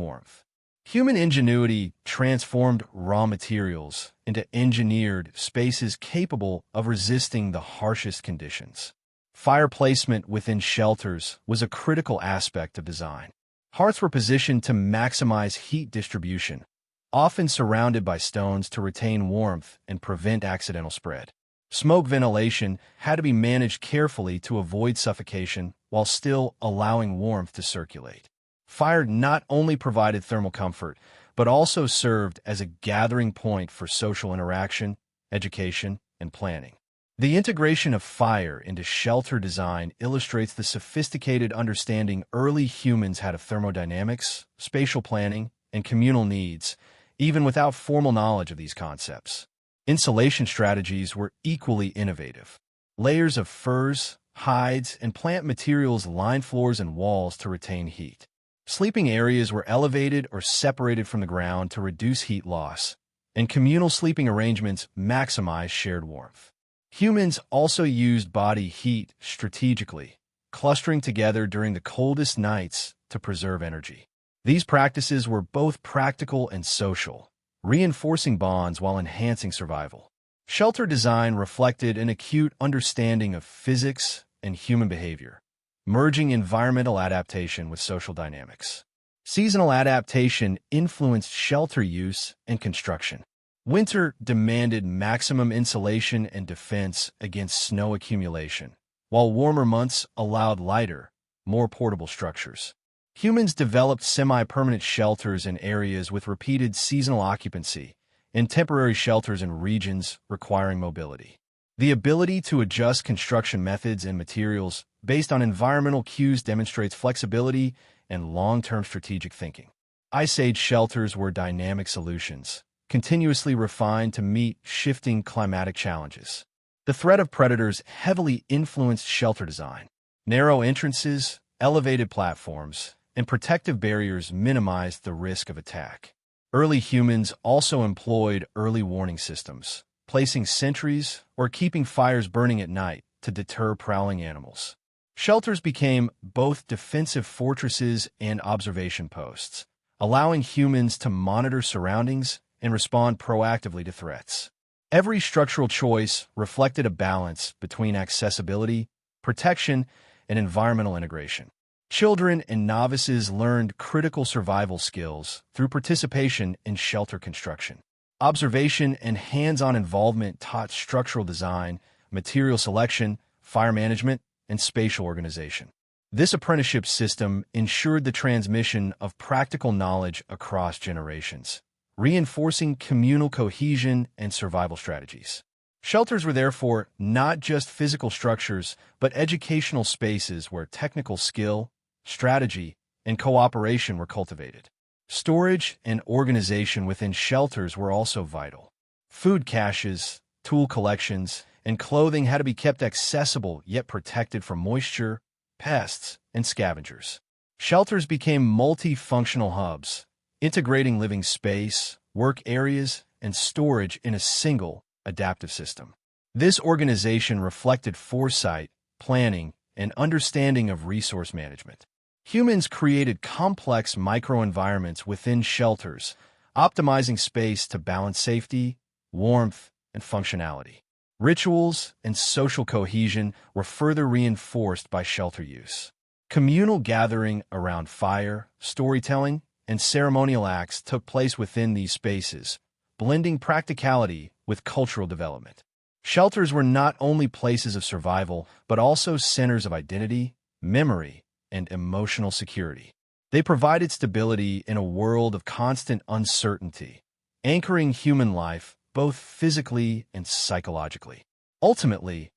warmth. Human ingenuity transformed raw materials into engineered spaces capable of resisting the harshest conditions. Fire placement within shelters was a critical aspect of design. Hearths were positioned to maximize heat distribution, often surrounded by stones to retain warmth and prevent accidental spread. Smoke ventilation had to be managed carefully to avoid suffocation while still allowing warmth to circulate. Fire not only provided thermal comfort, but also served as a gathering point for social interaction, education, and planning. The integration of fire into shelter design illustrates the sophisticated understanding early humans had of thermodynamics, spatial planning, and communal needs, even without formal knowledge of these concepts. Insulation strategies were equally innovative. Layers of furs, hides, and plant materials lined floors and walls to retain heat. Sleeping areas were elevated or separated from the ground to reduce heat loss, and communal sleeping arrangements maximized shared warmth. Humans also used body heat strategically, clustering together during the coldest nights to preserve energy. These practices were both practical and social, reinforcing bonds while enhancing survival. Shelter design reflected an acute understanding of physics and human behavior, merging environmental adaptation with social dynamics. Seasonal adaptation influenced shelter use and construction. Winter demanded maximum insulation and defense against snow accumulation, while warmer months allowed lighter, more portable structures. Humans developed semi-permanent shelters in areas with repeated seasonal occupancy and temporary shelters in regions requiring mobility. The ability to adjust construction methods and materials based on environmental cues demonstrates flexibility and long-term strategic thinking. Ice Age shelters were dynamic solutions, continuously refined to meet shifting climatic challenges. The threat of predators heavily influenced shelter design. Narrow entrances, elevated platforms, and protective barriers minimized the risk of attack. Early humans also employed early warning systems, placing sentries or keeping fires burning at night to deter prowling animals. Shelters became both defensive fortresses and observation posts, allowing humans to monitor surroundings and respond proactively to threats. Every structural choice reflected a balance between accessibility, protection, and environmental integration. Children and novices learned critical survival skills through participation in shelter construction. Observation and hands-on involvement taught structural design, material selection, fire management, and spatial organization. This apprenticeship system ensured the transmission of practical knowledge across generations, reinforcing communal cohesion and survival strategies. Shelters were therefore not just physical structures, but educational spaces where technical skill, strategy, and cooperation were cultivated. Storage and organization within shelters were also vital. Food caches, tool collections, and clothing had to be kept accessible yet protected from moisture, pests, and scavengers. Shelters became multifunctional hubs, integrating living space, work areas, and storage in a single, adaptive system. This organization reflected foresight, planning, and understanding of resource management. Humans created complex microenvironments within shelters, optimizing space to balance safety, warmth, and functionality. Rituals and social cohesion were further reinforced by shelter use. Communal gathering around fire, storytelling, and ceremonial acts took place within these spaces, blending practicality with cultural development. Shelters were not only places of survival, but also centers of identity, memory, and emotional security. They provided stability in a world of constant uncertainty, anchoring human life both physically and psychologically. Ultimately,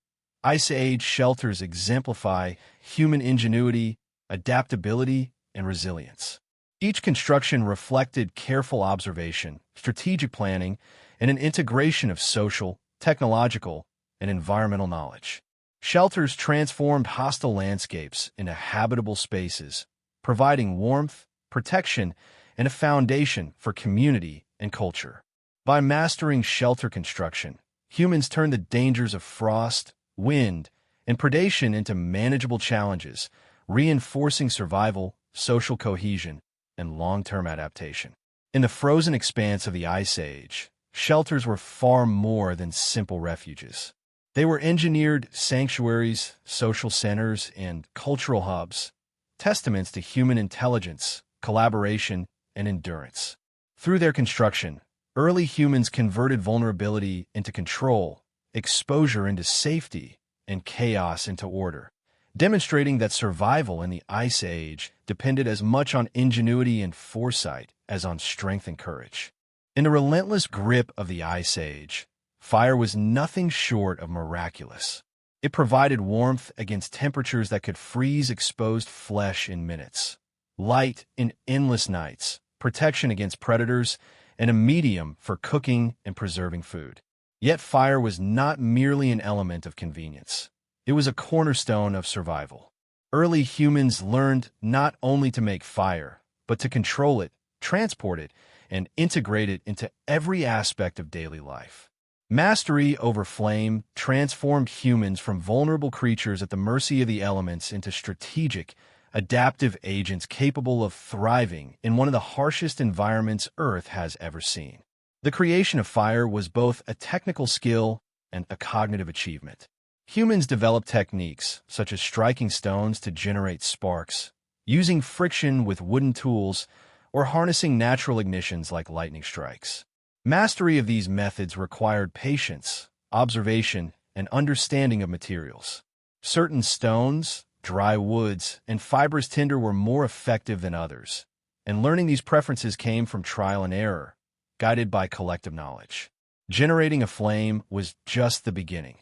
Ice Age shelters exemplify human ingenuity, adaptability, and resilience. Each construction reflected careful observation, strategic planning, and an integration of social, technological, and environmental knowledge. Shelters transformed hostile landscapes into habitable spaces, providing warmth, protection, and a foundation for community and culture. By mastering shelter construction, humans turned the dangers of frost, wind, and predation into manageable challenges, reinforcing survival, social cohesion, and long-term adaptation. In the frozen expanse of the Ice Age, shelters were far more than simple refuges. They were engineered sanctuaries, social centers, and cultural hubs, testaments to human intelligence, collaboration, and endurance. Through their construction, early humans converted vulnerability into control, exposure into safety, and chaos into order, demonstrating that survival in the Ice Age depended as much on ingenuity and foresight as on strength and courage. In the relentless grip of the Ice Age, fire was nothing short of miraculous. It provided warmth against temperatures that could freeze exposed flesh in minutes, light in endless nights, protection against predators, and a medium for cooking and preserving food. Yet fire was not merely an element of convenience. It was a cornerstone of survival. Early humans learned not only to make fire, but to control it, transport it, and integrate it into every aspect of daily life. Mastery over flame transformed humans from vulnerable creatures at the mercy of the elements into strategic, adaptive agents capable of thriving in one of the harshest environments Earth has ever seen. The creation of fire was both a technical skill and a cognitive achievement. Humans developed techniques such as striking stones to generate sparks, using friction with wooden tools, or harnessing natural ignitions like lightning strikes. Mastery of these methods required patience, observation, and understanding of materials. Certain stones, dry woods, and fibrous tinder were more effective than others, and learning these preferences came from trial and error, guided by collective knowledge. Generating a flame was just the beginning.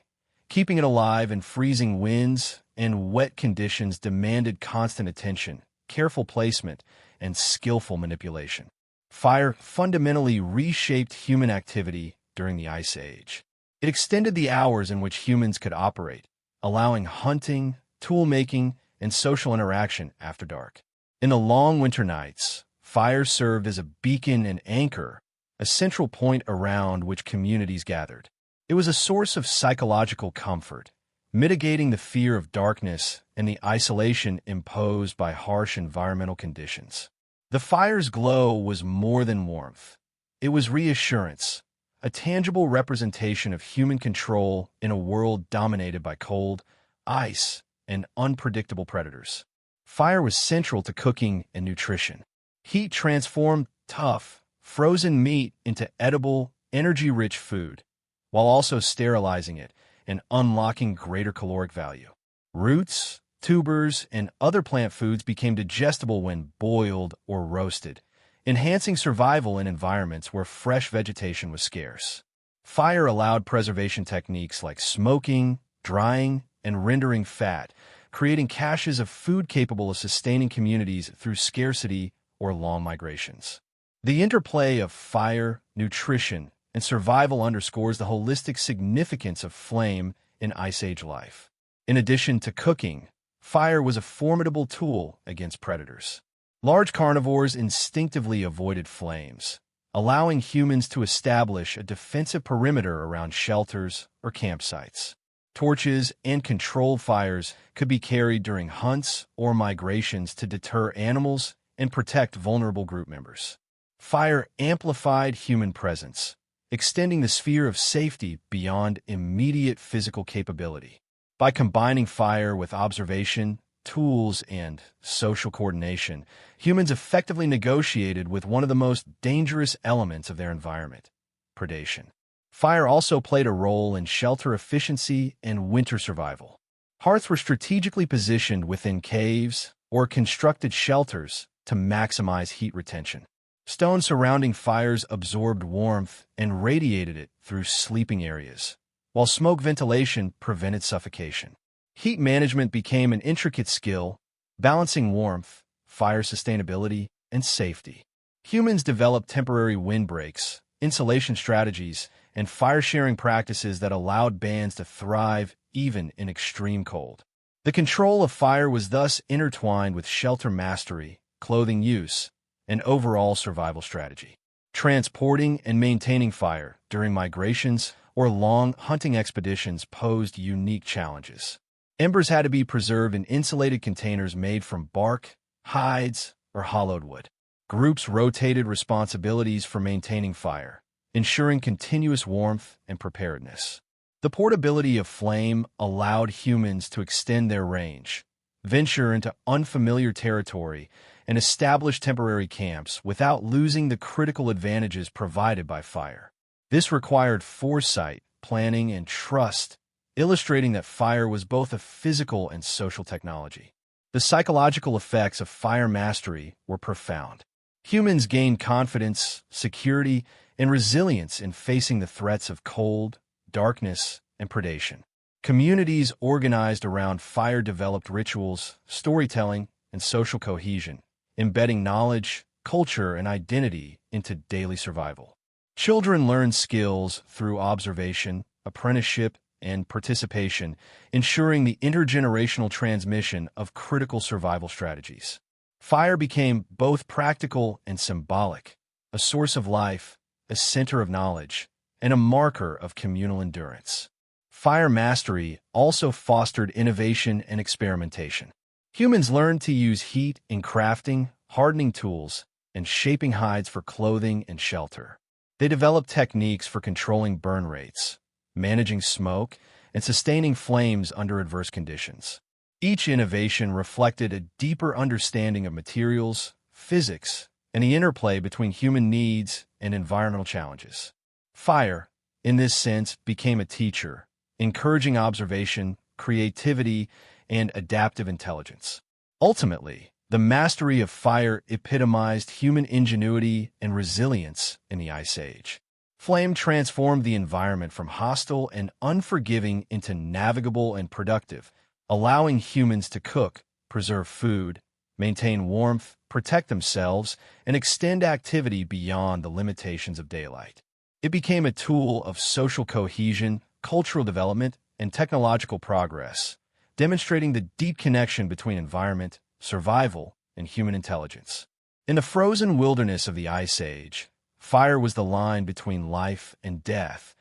Keeping it alive in freezing winds and wet conditions demanded constant attention, careful placement, and skillful manipulation. Fire fundamentally reshaped human activity during the Ice Age. It extended the hours in which humans could operate, allowing hunting, tool-making, and social interaction after dark. In the long winter nights, fire served as a beacon and anchor, a central point around which communities gathered. It was a source of psychological comfort, mitigating the fear of darkness and the isolation imposed by harsh environmental conditions. The fire's glow was more than warmth. It was reassurance, a tangible representation of human control in a world dominated by cold, ice, and unpredictable predators. Fire was central to cooking and nutrition. Heat transformed tough, frozen meat into edible, energy-rich food, while also sterilizing it and unlocking greater caloric value. Roots, tubers, and other plant foods became digestible when boiled or roasted, enhancing survival in environments where fresh vegetation was scarce. Fire allowed preservation techniques like smoking, drying, and rendering fat, creating caches of food capable of sustaining communities through scarcity or long migrations. The interplay of fire, nutrition, and survival underscores the holistic significance of flame in Ice Age life. In addition to cooking, fire was a formidable tool against predators. Large carnivores instinctively avoided flames, allowing humans to establish a defensive perimeter around shelters or campsites. Torches and controlled fires could be carried during hunts or migrations to deter animals and protect vulnerable group members. Fire amplified human presence, extending the sphere of safety beyond immediate physical capability. By combining fire with observation, tools, and social coordination, humans effectively negotiated with one of the most dangerous elements of their environment: predation. Fire also played a role in shelter efficiency and winter survival. Hearths were strategically positioned within caves or constructed shelters to maximize heat retention. Stones surrounding fires absorbed warmth and radiated it through sleeping areas, while smoke ventilation prevented suffocation. Heat management became an intricate skill, balancing warmth, fire sustainability, and safety. Humans developed temporary windbreaks, insulation strategies, and fire-sharing practices that allowed bands to thrive even in extreme cold. The control of fire was thus intertwined with shelter mastery, clothing use, and overall survival strategy. Transporting and maintaining fire during migrations or long hunting expeditions posed unique challenges. Embers had to be preserved in insulated containers made from bark, hides, or hollowed wood. Groups rotated responsibilities for maintaining fire, ensuring continuous warmth and preparedness. The portability of flame allowed humans to extend their range, venture into unfamiliar territory, and establish temporary camps without losing the critical advantages provided by fire. This required foresight, planning, and trust, illustrating that fire was both a physical and social technology. The psychological effects of fire mastery were profound. Humans gained confidence, security, and resilience in facing the threats of cold, darkness, and predation. Communities organized around fire developed rituals, storytelling, and social cohesion, embedding knowledge, culture, and identity into daily survival. Children learned skills through observation, apprenticeship, and participation, ensuring the intergenerational transmission of critical survival strategies. Fire became both practical and symbolic, a source of life, a center of knowledge, and a marker of communal endurance. Fire mastery also fostered innovation and experimentation. Humans learned to use heat in crafting, hardening tools, and shaping hides for clothing and shelter. They developed techniques for controlling burn rates, managing smoke, and sustaining flames under adverse conditions. Each innovation reflected a deeper understanding of materials, physics, and the interplay between human needs and environmental challenges. Fire, in this sense, became a teacher, encouraging observation, creativity, and adaptive intelligence. Ultimately, the mastery of fire epitomized human ingenuity and resilience in the Ice Age. Flame transformed the environment from hostile and unforgiving into navigable and productive, allowing humans to cook, preserve food, maintain warmth, protect themselves, and extend activity beyond the limitations of daylight. It became a tool of social cohesion, cultural development, and technological progress, demonstrating the deep connection between environment, survival, and human intelligence. In the frozen wilderness of the Ice Age, fire was the line between life and death,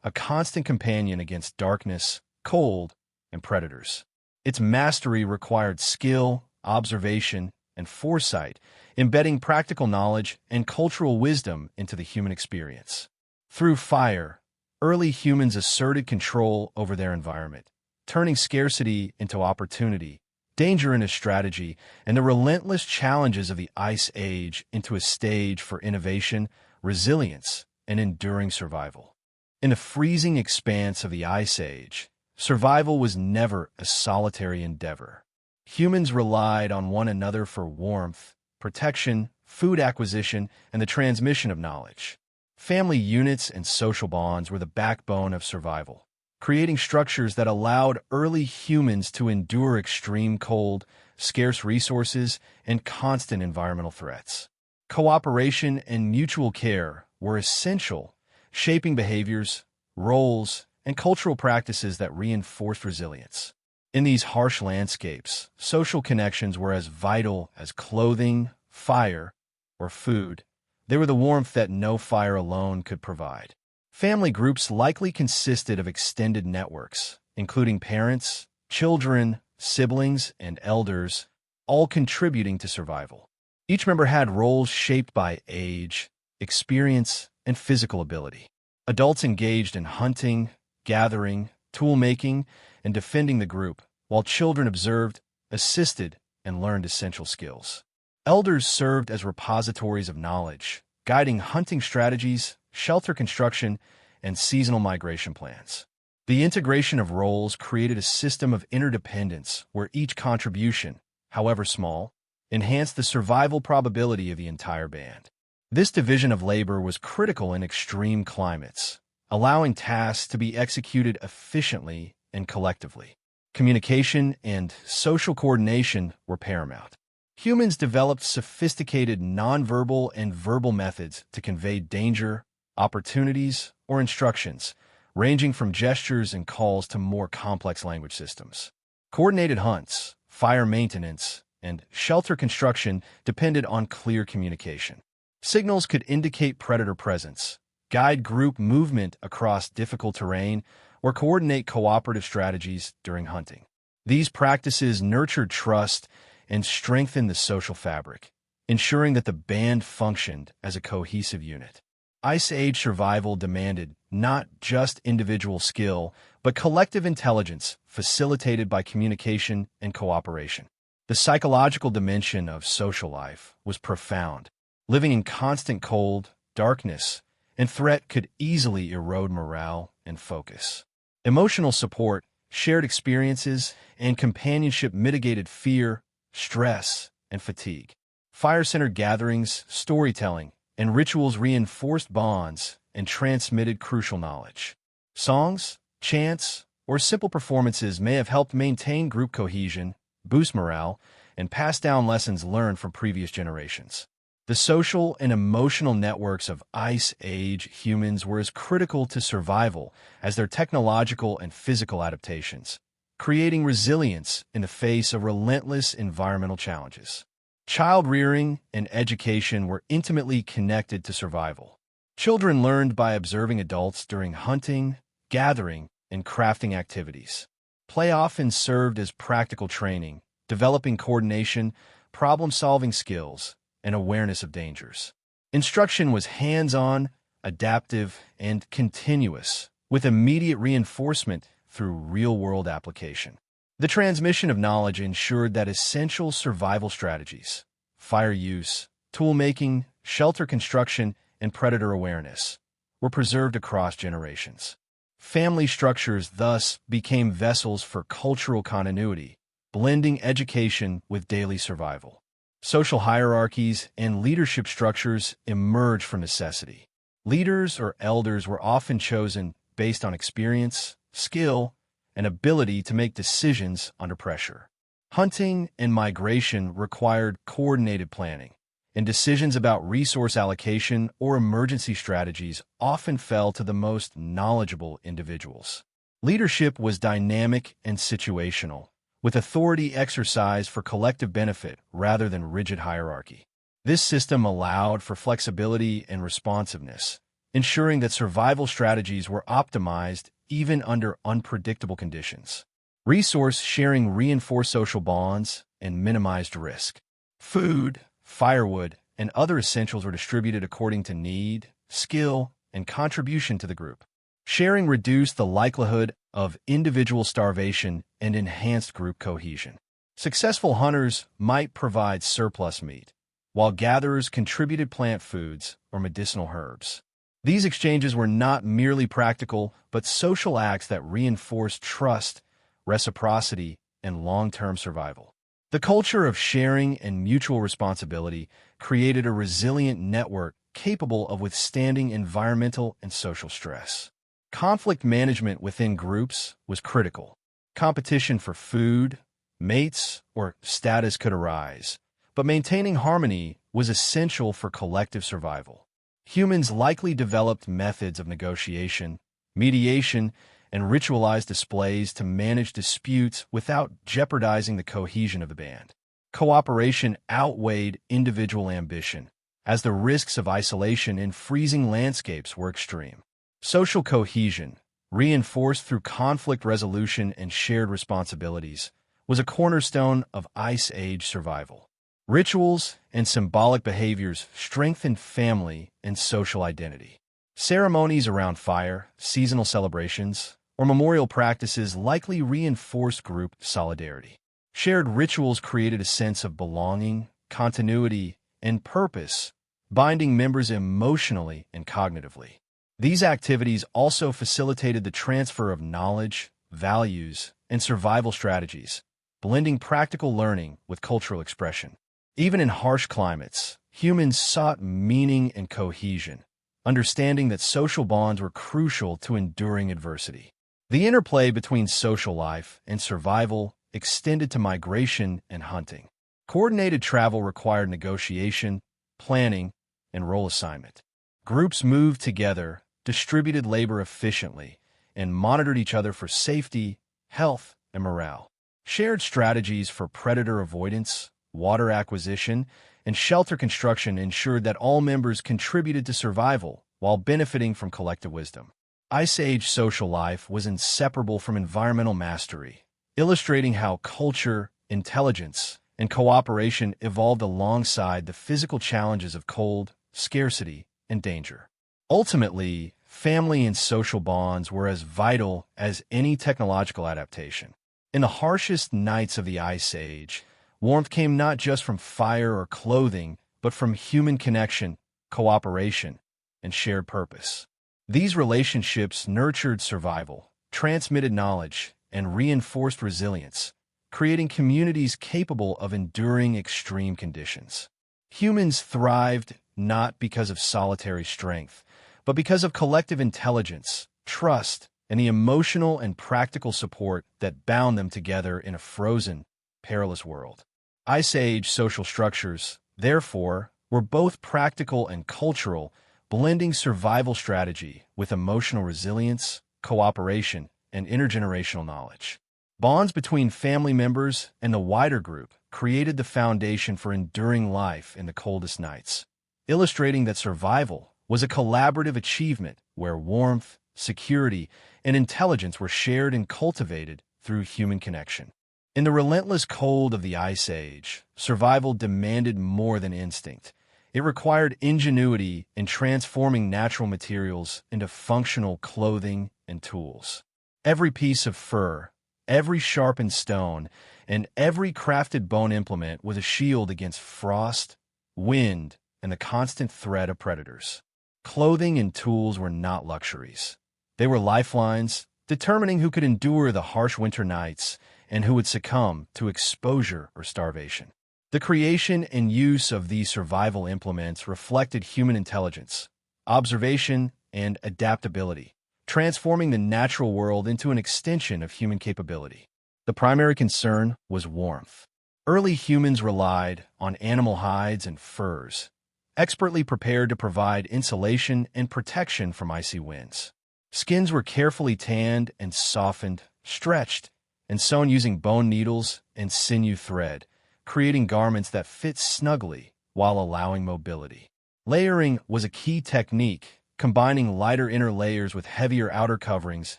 a constant companion against darkness, cold, and predators. Its mastery required skill, observation, and foresight, embedding practical knowledge and cultural wisdom into the human experience. Through fire, early humans asserted control over their environment, turning scarcity into opportunity, danger into strategy, and the relentless challenges of the Ice Age into a stage for innovation, resilience, and enduring survival. In the freezing expanse of the Ice Age, survival was never a solitary endeavor. Humans relied on one another for warmth, protection, food acquisition, and the transmission of knowledge. Family units and social bonds were the backbone of survival, creating structures that allowed early humans to endure extreme cold, scarce resources, and constant environmental threats. Cooperation and mutual care were essential, shaping behaviors, roles, and cultural practices that reinforced resilience. In these harsh landscapes, social connections were as vital as clothing, fire, or food. They were the warmth that no fire alone could provide. Family groups likely consisted of extended networks, including parents, children, siblings, and elders, all contributing to survival. Each member had roles shaped by age, experience, and physical ability. Adults engaged in hunting, gathering, tool-making, and defending the group, while children observed, assisted, and learned essential skills. Elders served as repositories of knowledge, guiding hunting strategies, shelter construction, and seasonal migration plans. The integration of roles created a system of interdependence where each contribution, however small, enhanced the survival probability of the entire band. This division of labor was critical in extreme climates, allowing tasks to be executed efficiently and collectively. Communication and social coordination were paramount. Humans developed sophisticated nonverbal and verbal methods to convey danger, opportunities, or instructions, ranging from gestures and calls to more complex language systems. Coordinated hunts, fire maintenance, and shelter construction depended on clear communication. Signals could indicate predator presence, guide group movement across difficult terrain, or coordinate cooperative strategies during hunting. These practices nurtured trust and strengthened the social fabric, ensuring that the band functioned as a cohesive unit. Ice Age survival demanded not just individual skill, but collective intelligence facilitated by communication and cooperation. The psychological dimension of social life was profound. Living in constant cold, darkness, and threat could easily erode morale and focus. Emotional support, shared experiences, and companionship mitigated fear, stress, and fatigue. Fire-centered gatherings, storytelling, and rituals reinforced bonds and transmitted crucial knowledge. Songs, chants, or simple performances may have helped maintain group cohesion, boost morale, and pass down lessons learned from previous generations. The social and emotional networks of Ice Age humans were as critical to survival as their technological and physical adaptations, creating resilience in the face of relentless environmental challenges. Child rearing and education were intimately connected to survival. Children learned by observing adults during hunting, gathering, and crafting activities. Play often served as practical training, developing coordination, problem-solving skills, and awareness of dangers. Instruction was hands-on, adaptive, and continuous, with immediate reinforcement through real-world application. The transmission of knowledge ensured that essential survival strategies, fire use, tool-making, shelter construction, and predator awareness, were preserved across generations. Family structures thus became vessels for cultural continuity, blending education with daily survival. Social hierarchies and leadership structures emerged from necessity. Leaders or elders were often chosen based on experience, skill, and ability to make decisions under pressure. Hunting and migration required coordinated planning, and decisions about resource allocation or emergency strategies often fell to the most knowledgeable individuals. Leadership was dynamic and situational, with authority exercised for collective benefit rather than rigid hierarchy. This system allowed for flexibility and responsiveness, ensuring that survival strategies were optimized even under unpredictable conditions. Resource sharing reinforced social bonds and minimized risk. Food, firewood, and other essentials were distributed according to need, skill, and contribution to the group. Sharing reduced the likelihood of individual starvation and enhanced group cohesion. Successful hunters might provide surplus meat, while gatherers contributed plant foods or medicinal herbs. These exchanges were not merely practical, but social acts that reinforced trust, reciprocity, and long-term survival. The culture of sharing and mutual responsibility created a resilient network capable of withstanding environmental and social stress. Conflict management within groups was critical. Competition for food, mates, or status could arise, but maintaining harmony was essential for collective survival. Humans likely developed methods of negotiation, mediation, and ritualized displays to manage disputes without jeopardizing the cohesion of the band. Cooperation outweighed individual ambition, as the risks of isolation in freezing landscapes were extreme. Social cohesion, reinforced through conflict resolution and shared responsibilities, was a cornerstone of Ice Age survival. Rituals and symbolic behaviors strengthened family and social identity. Ceremonies around fire, seasonal celebrations, or memorial practices likely reinforced group solidarity. Shared rituals created a sense of belonging, continuity, and purpose, binding members emotionally and cognitively. These activities also facilitated the transfer of knowledge, values, and survival strategies, blending practical learning with cultural expression. Even in harsh climates, humans sought meaning and cohesion, understanding that social bonds were crucial to enduring adversity. The interplay between social life and survival extended to migration and hunting. Coordinated travel required negotiation, planning, and role assignment. Groups moved together, distributed labor efficiently, and monitored each other for safety, health, and morale. Shared strategies for predator avoidance, water acquisition, and shelter construction ensured that all members contributed to survival while benefiting from collective wisdom. Ice Age social life was inseparable from environmental mastery, illustrating how culture, intelligence, and cooperation evolved alongside the physical challenges of cold, scarcity, and danger. Ultimately, family and social bonds were as vital as any technological adaptation. In the harshest nights of the Ice Age, warmth came not just from fire or clothing, but from human connection, cooperation, and shared purpose. These relationships nurtured survival, transmitted knowledge, and reinforced resilience, creating communities capable of enduring extreme conditions. Humans thrived not because of solitary strength, but because of collective intelligence, trust, and the emotional and practical support that bound them together in a frozen, perilous world. Ice Age social structures, therefore, were both practical and cultural, blending survival strategy with emotional resilience, cooperation, and intergenerational knowledge. Bonds between family members and the wider group created the foundation for enduring life in the coldest nights, illustrating that survival was a collaborative achievement where warmth, security, and intelligence were shared and cultivated through human connection. In the relentless cold of the Ice Age, survival demanded more than instinct. It required ingenuity in transforming natural materials into functional clothing and tools. Every piece of fur, every sharpened stone, and every crafted bone implement was a shield against frost, wind, and the constant threat of predators. Clothing and tools were not luxuries. They were lifelines, determining who could endure the harsh winter nights and who would succumb to exposure or starvation. The creation and use of these survival implements reflected human intelligence, observation, and adaptability, transforming the natural world into an extension of human capability. The primary concern was warmth. Early humans relied on animal hides and furs, expertly prepared to provide insulation and protection from icy winds. Skins were carefully tanned and softened, stretched, and sewn using bone needles and sinew thread, creating garments that fit snugly while allowing mobility. Layering was a key technique, combining lighter inner layers with heavier outer coverings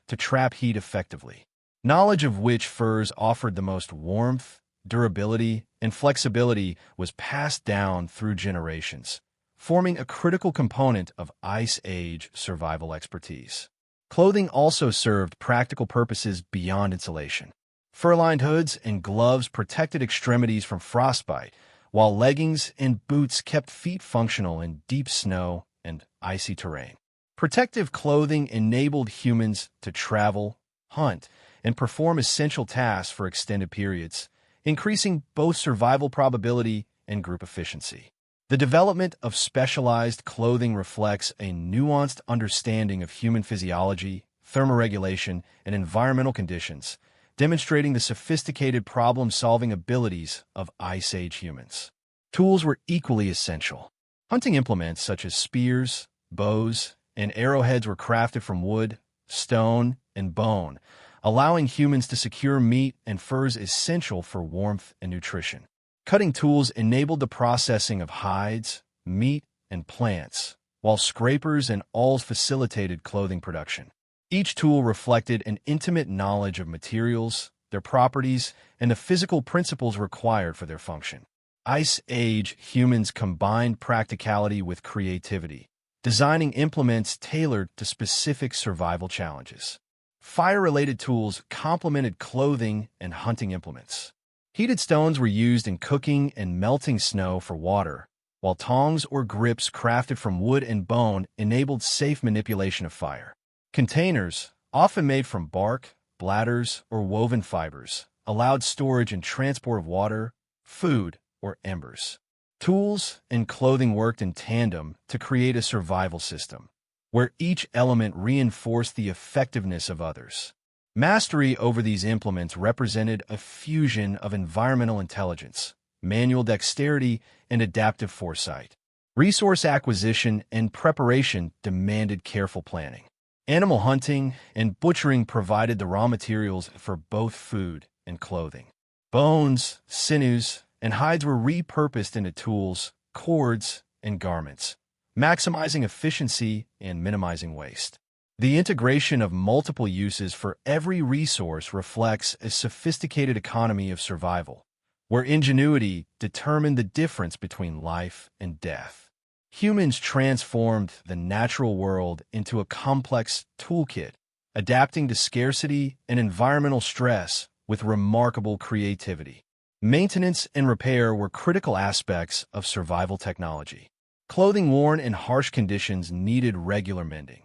to trap heat effectively. Knowledge of which furs offered the most warmth, durability, and flexibility was passed down through generations, forming a critical component of Ice Age survival expertise. Clothing also served practical purposes beyond insulation. Fur-lined hoods and gloves protected extremities from frostbite, while leggings and boots kept feet functional in deep snow and icy terrain. Protective clothing enabled humans to travel, hunt, and perform essential tasks for extended periods, increasing both survival probability and group efficiency. The development of specialized clothing reflects a nuanced understanding of human physiology, thermoregulation, and environmental conditions, demonstrating the sophisticated problem-solving abilities of Ice Age humans. Tools were equally essential. Hunting implements such as spears, bows, and arrowheads were crafted from wood, stone, and bone, allowing humans to secure meat and furs essential for warmth and nutrition. Cutting tools enabled the processing of hides, meat, and plants, while scrapers and awls facilitated clothing production. Each tool reflected an intimate knowledge of materials, their properties, and the physical principles required for their function. Ice Age humans combined practicality with creativity, designing implements tailored to specific survival challenges. Fire-related tools complemented clothing and hunting implements. Heated stones were used in cooking and melting snow for water, while tongs or grips crafted from wood and bone enabled safe manipulation of fire. Containers, often made from bark, bladders, or woven fibers, allowed storage and transport of water, food, or embers. Tools and clothing worked in tandem to create a survival system, where each element reinforced the effectiveness of others. Mastery over these implements represented a fusion of environmental intelligence, manual dexterity, and adaptive foresight. Resource acquisition and preparation demanded careful planning. Animal hunting and butchering provided the raw materials for both food and clothing. Bones, sinews, and hides were repurposed into tools, cords, and garments, maximizing efficiency and minimizing waste. The integration of multiple uses for every resource reflects a sophisticated economy of survival, where ingenuity determined the difference between life and death. Humans transformed the natural world into a complex toolkit, adapting to scarcity and environmental stress with remarkable creativity. Maintenance and repair were critical aspects of survival technology. Clothing worn in harsh conditions needed regular mending,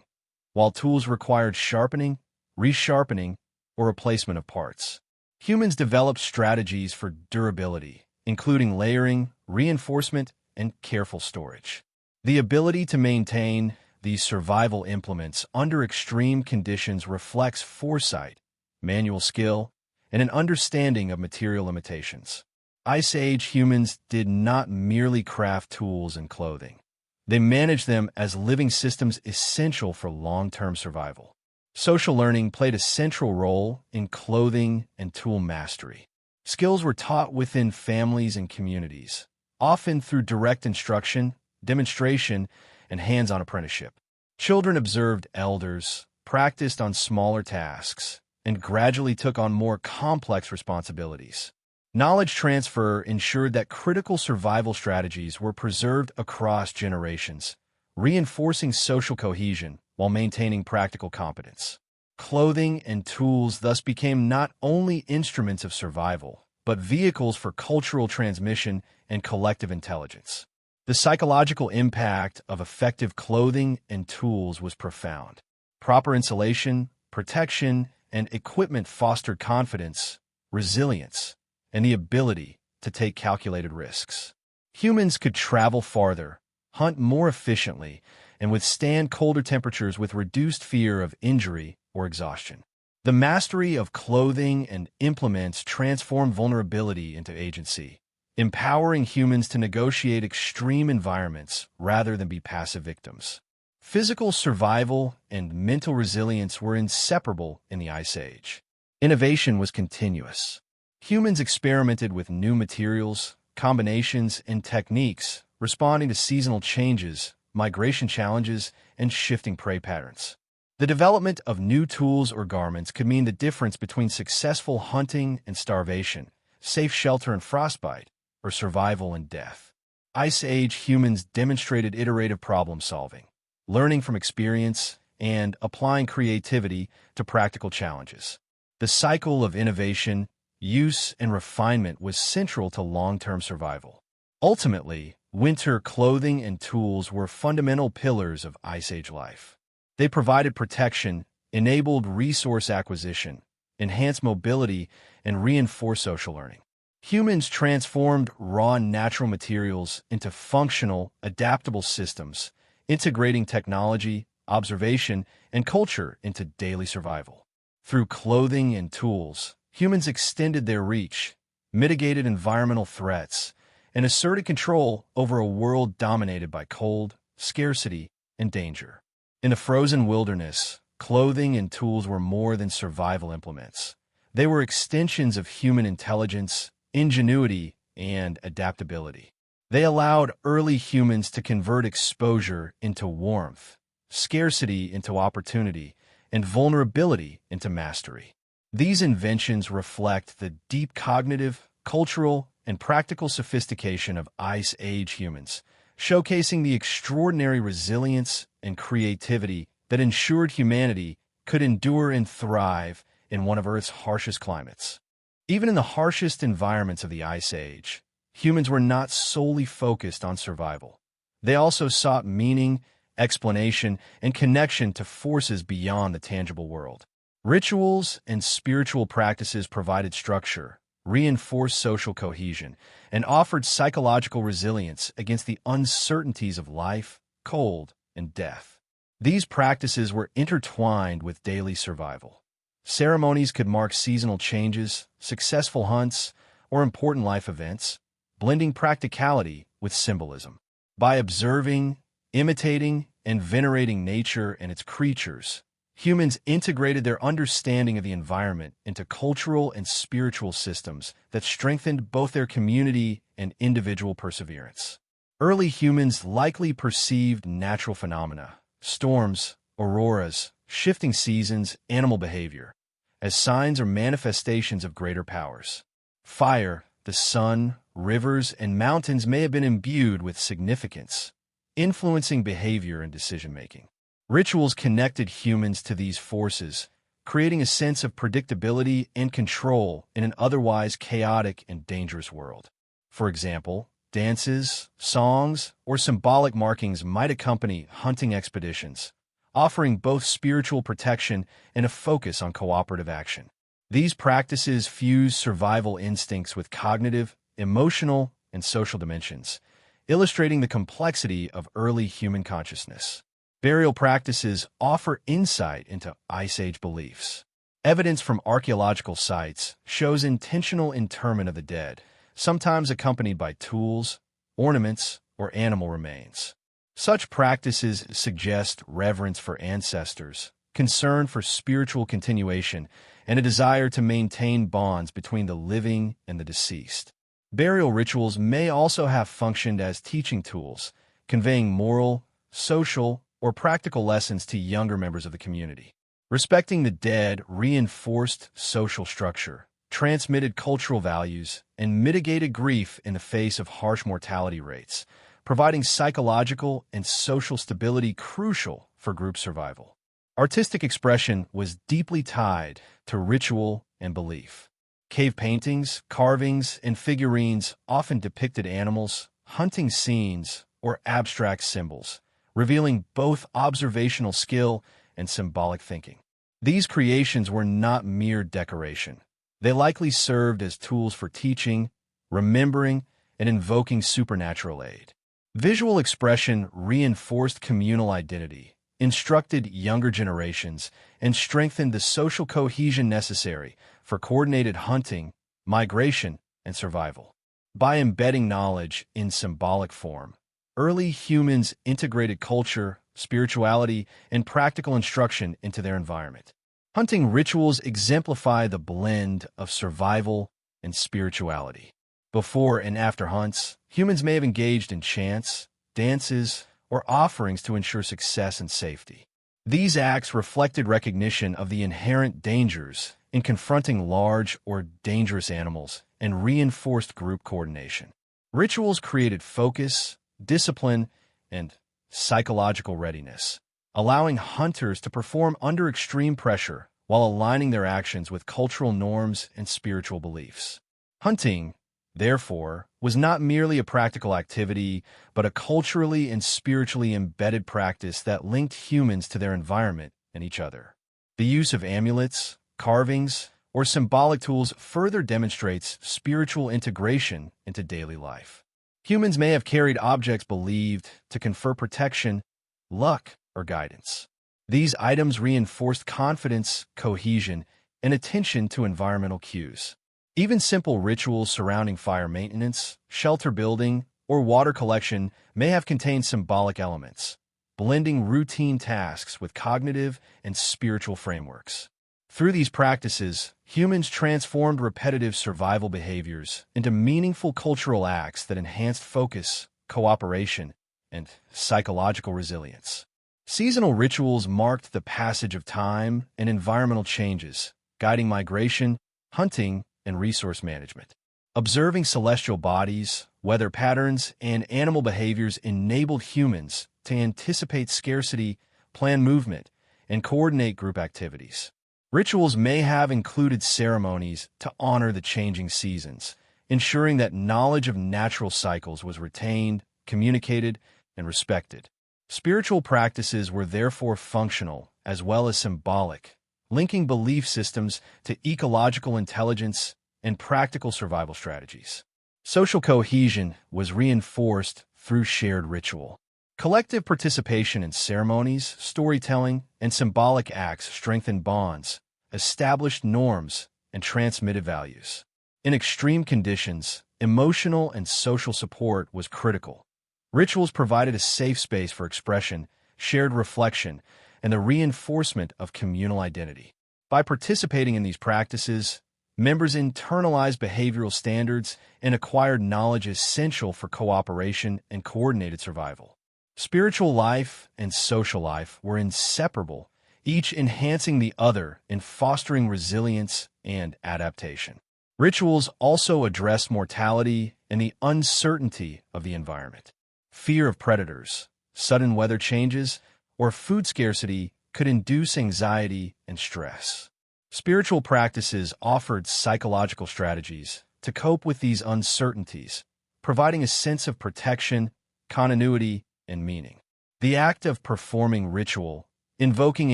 while tools required sharpening, resharpening, or replacement of parts. Humans developed strategies for durability, including layering, reinforcement, and careful storage. The ability to maintain these survival implements under extreme conditions reflects foresight, manual skill, and an understanding of material limitations. Ice Age humans did not merely craft tools and clothing. They managed them as living systems essential for long-term survival. Social learning played a central role in clothing and tool mastery. Skills were taught within families and communities, often through direct instruction, demonstration, and hands-on apprenticeship. Children observed elders, practiced on smaller tasks, and gradually took on more complex responsibilities. Knowledge transfer ensured that critical survival strategies were preserved across generations, reinforcing social cohesion while maintaining practical competence. Clothing and tools thus became not only instruments of survival, but vehicles for cultural transmission and collective intelligence. The psychological impact of effective clothing and tools was profound. Proper insulation, protection, and equipment fostered confidence, resilience, and the ability to take calculated risks. Humans could travel farther, hunt more efficiently, and withstand colder temperatures with reduced fear of injury or exhaustion. The mastery of clothing and implements transformed vulnerability into agency, empowering humans to negotiate extreme environments rather than be passive victims. Physical survival and mental resilience were inseparable in the Ice Age. Innovation was continuous. Humans experimented with new materials, combinations, and techniques, responding to seasonal changes, migration challenges, and shifting prey patterns. The development of new tools or garments could mean the difference between successful hunting and starvation, safe shelter and frostbite, or survival and death. Ice Age humans demonstrated iterative problem-solving, learning from experience, and applying creativity to practical challenges. The cycle of innovation, use, and refinement was central to long-term survival. Ultimately, winter clothing and tools were fundamental pillars of Ice Age life. They provided protection, enabled resource acquisition, enhanced mobility, and reinforced social learning. Humans transformed raw natural materials into functional, adaptable systems, integrating technology, observation, and culture into daily survival. Through clothing and tools, humans extended their reach, mitigated environmental threats, and asserted control over a world dominated by cold, scarcity, and danger. In the frozen wilderness, clothing and tools were more than survival implements. They were extensions of human intelligence, ingenuity, and adaptability. They allowed early humans to convert exposure into warmth, scarcity into opportunity, and vulnerability into mastery. These inventions reflect the deep cognitive, cultural, and practical sophistication of Ice Age humans, showcasing the extraordinary resilience and creativity that ensured humanity could endure and thrive in one of Earth's harshest climates. Even in the harshest environments of the Ice Age, humans were not solely focused on survival. They also sought meaning, explanation, and connection to forces beyond the tangible world. Rituals and spiritual practices provided structure, reinforced social cohesion, and offered psychological resilience against the uncertainties of life, cold, and death. These practices were intertwined with daily survival. Ceremonies could mark seasonal changes, successful hunts, or important life events, blending practicality with symbolism. By observing, imitating, and venerating nature and its creatures, humans integrated their understanding of the environment into cultural and spiritual systems that strengthened both their community and individual perseverance. Early humans likely perceived natural phenomena, storms, auroras, shifting seasons, animal behavior, as signs or manifestations of greater powers. Fire, the sun, rivers, and mountains may have been imbued with significance, influencing behavior and decision-making. Rituals connected humans to these forces, creating a sense of predictability and control in an otherwise chaotic and dangerous world. For example, dances, songs, or symbolic markings might accompany hunting expeditions, offering both spiritual protection and a focus on cooperative action. These practices fuse survival instincts with cognitive, emotional, and social dimensions, illustrating the complexity of early human consciousness. Burial practices offer insight into Ice Age beliefs. Evidence from archaeological sites shows intentional interment of the dead, sometimes accompanied by tools, ornaments, or animal remains. Such practices suggest reverence for ancestors, concern for spiritual continuation, and a desire to maintain bonds between the living and the deceased. Burial rituals may also have functioned as teaching tools, conveying moral, social, or practical lessons to younger members of the community. Respecting the dead reinforced social structure, transmitted cultural values, and mitigated grief in the face of harsh mortality rates, providing psychological and social stability crucial for group survival. Artistic expression was deeply tied to ritual and belief. Cave paintings, carvings, and figurines often depicted animals, hunting scenes, or abstract symbols, revealing both observational skill and symbolic thinking. These creations were not mere decoration. They likely served as tools for teaching, remembering, and invoking supernatural aid. Visual expression reinforced communal identity, instructed younger generations, and strengthened the social cohesion necessary for coordinated hunting, migration, and survival. By embedding knowledge in symbolic form, early humans integrated culture, spirituality, and practical instruction into their environment. Hunting rituals exemplify the blend of survival and spirituality. Before and after hunts, humans may have engaged in chants, dances, or offerings to ensure success and safety. These acts reflected recognition of the inherent dangers in confronting large or dangerous animals and reinforced group coordination. Rituals created focus, discipline, and psychological readiness, allowing hunters to perform under extreme pressure while aligning their actions with cultural norms and spiritual beliefs. Hunting, therefore, was not merely a practical activity, but a culturally and spiritually embedded practice that linked humans to their environment and each other. The use of amulets, carvings, or symbolic tools further demonstrates spiritual integration into daily life. Humans may have carried objects believed to confer protection, luck, or guidance. These items reinforced confidence, cohesion, and attention to environmental cues. Even simple rituals surrounding fire maintenance, shelter building, or water collection may have contained symbolic elements, blending routine tasks with cognitive and spiritual frameworks. Through these practices, humans transformed repetitive survival behaviors into meaningful cultural acts that enhanced focus, cooperation, and psychological resilience. Seasonal rituals marked the passage of time and environmental changes, guiding migration, hunting, and resource management. Observing celestial bodies, weather patterns, and animal behaviors enabled humans to anticipate scarcity, plan movement, and coordinate group activities. Rituals may have included ceremonies to honor the changing seasons, ensuring that knowledge of natural cycles was retained, communicated, and respected. Spiritual practices were therefore functional as well as symbolic, linking belief systems to ecological intelligence and practical survival strategies. Social cohesion was reinforced through shared ritual. Collective participation in ceremonies, storytelling, and symbolic acts strengthened bonds, established norms, and transmitted values. In extreme conditions, emotional and social support was critical. Rituals provided a safe space for expression, shared reflection, and the reinforcement of communal identity. By participating in these practices, Members internalized behavioral standards and acquired knowledge essential for cooperation and coordinated survival. Spiritual life and social life were inseparable, each enhancing the other in fostering resilience and adaptation. Rituals also addressed mortality and the uncertainty of the environment. Fear of predators, sudden weather changes, or food scarcity could induce anxiety and stress. Spiritual practices offered psychological strategies to cope with these uncertainties, providing a sense of protection, continuity, and meaning. The act of performing ritual, invoking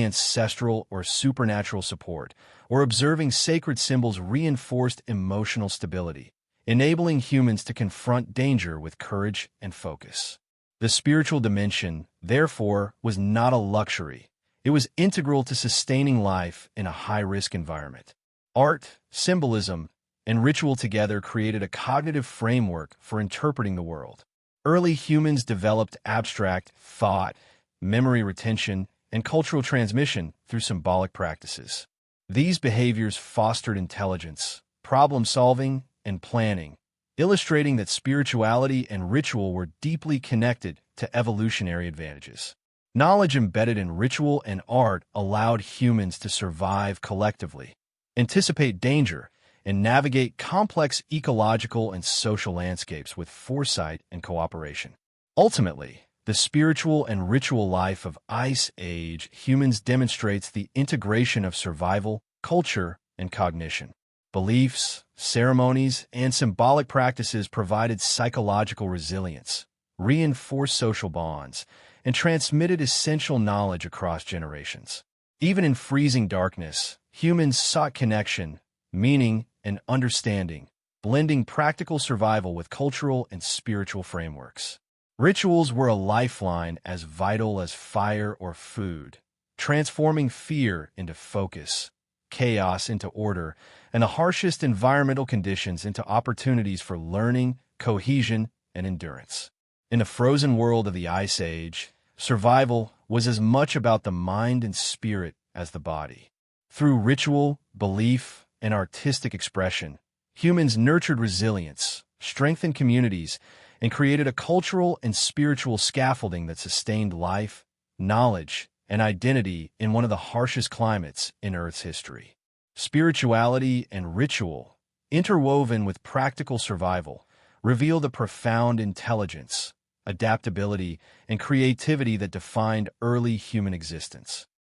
ancestral or supernatural support, or observing sacred symbols reinforced emotional stability, enabling humans to confront danger with courage and focus. The spiritual dimension, therefore, was not a luxury. It was integral to sustaining life in a high-risk environment. Art, symbolism, and ritual together created a cognitive framework for interpreting the world. Early humans developed abstract thought, memory retention, and cultural transmission through symbolic practices. These behaviors fostered intelligence, problem-solving, and planning, illustrating that spirituality and ritual were deeply connected to evolutionary advantages. Knowledge embedded in ritual and art allowed humans to survive collectively, anticipate danger, and navigate complex ecological and social landscapes with foresight and cooperation. Ultimately, the spiritual and ritual life of Ice Age humans demonstrates the integration of survival, culture, and cognition. Beliefs, ceremonies, and symbolic practices provided psychological resilience, reinforced social bonds, and transmitted essential knowledge across generations. Even in freezing darkness, humans sought connection, meaning, and understanding, blending practical survival with cultural and spiritual frameworks. Rituals were a lifeline as vital as fire or food, transforming fear into focus, chaos into order, and the harshest environmental conditions into opportunities for learning, cohesion, and endurance. In the frozen world of the Ice Age, survival was as much about the mind and spirit as the body. Through ritual, belief, and artistic expression, humans nurtured resilience, strengthened communities, and created a cultural and spiritual scaffolding that sustained life, knowledge, and identity in one of the harshest climates in Earth's history. Spirituality and ritual, interwoven with practical survival, reveal the profound intelligence, adaptability, and creativity that defined early human existence.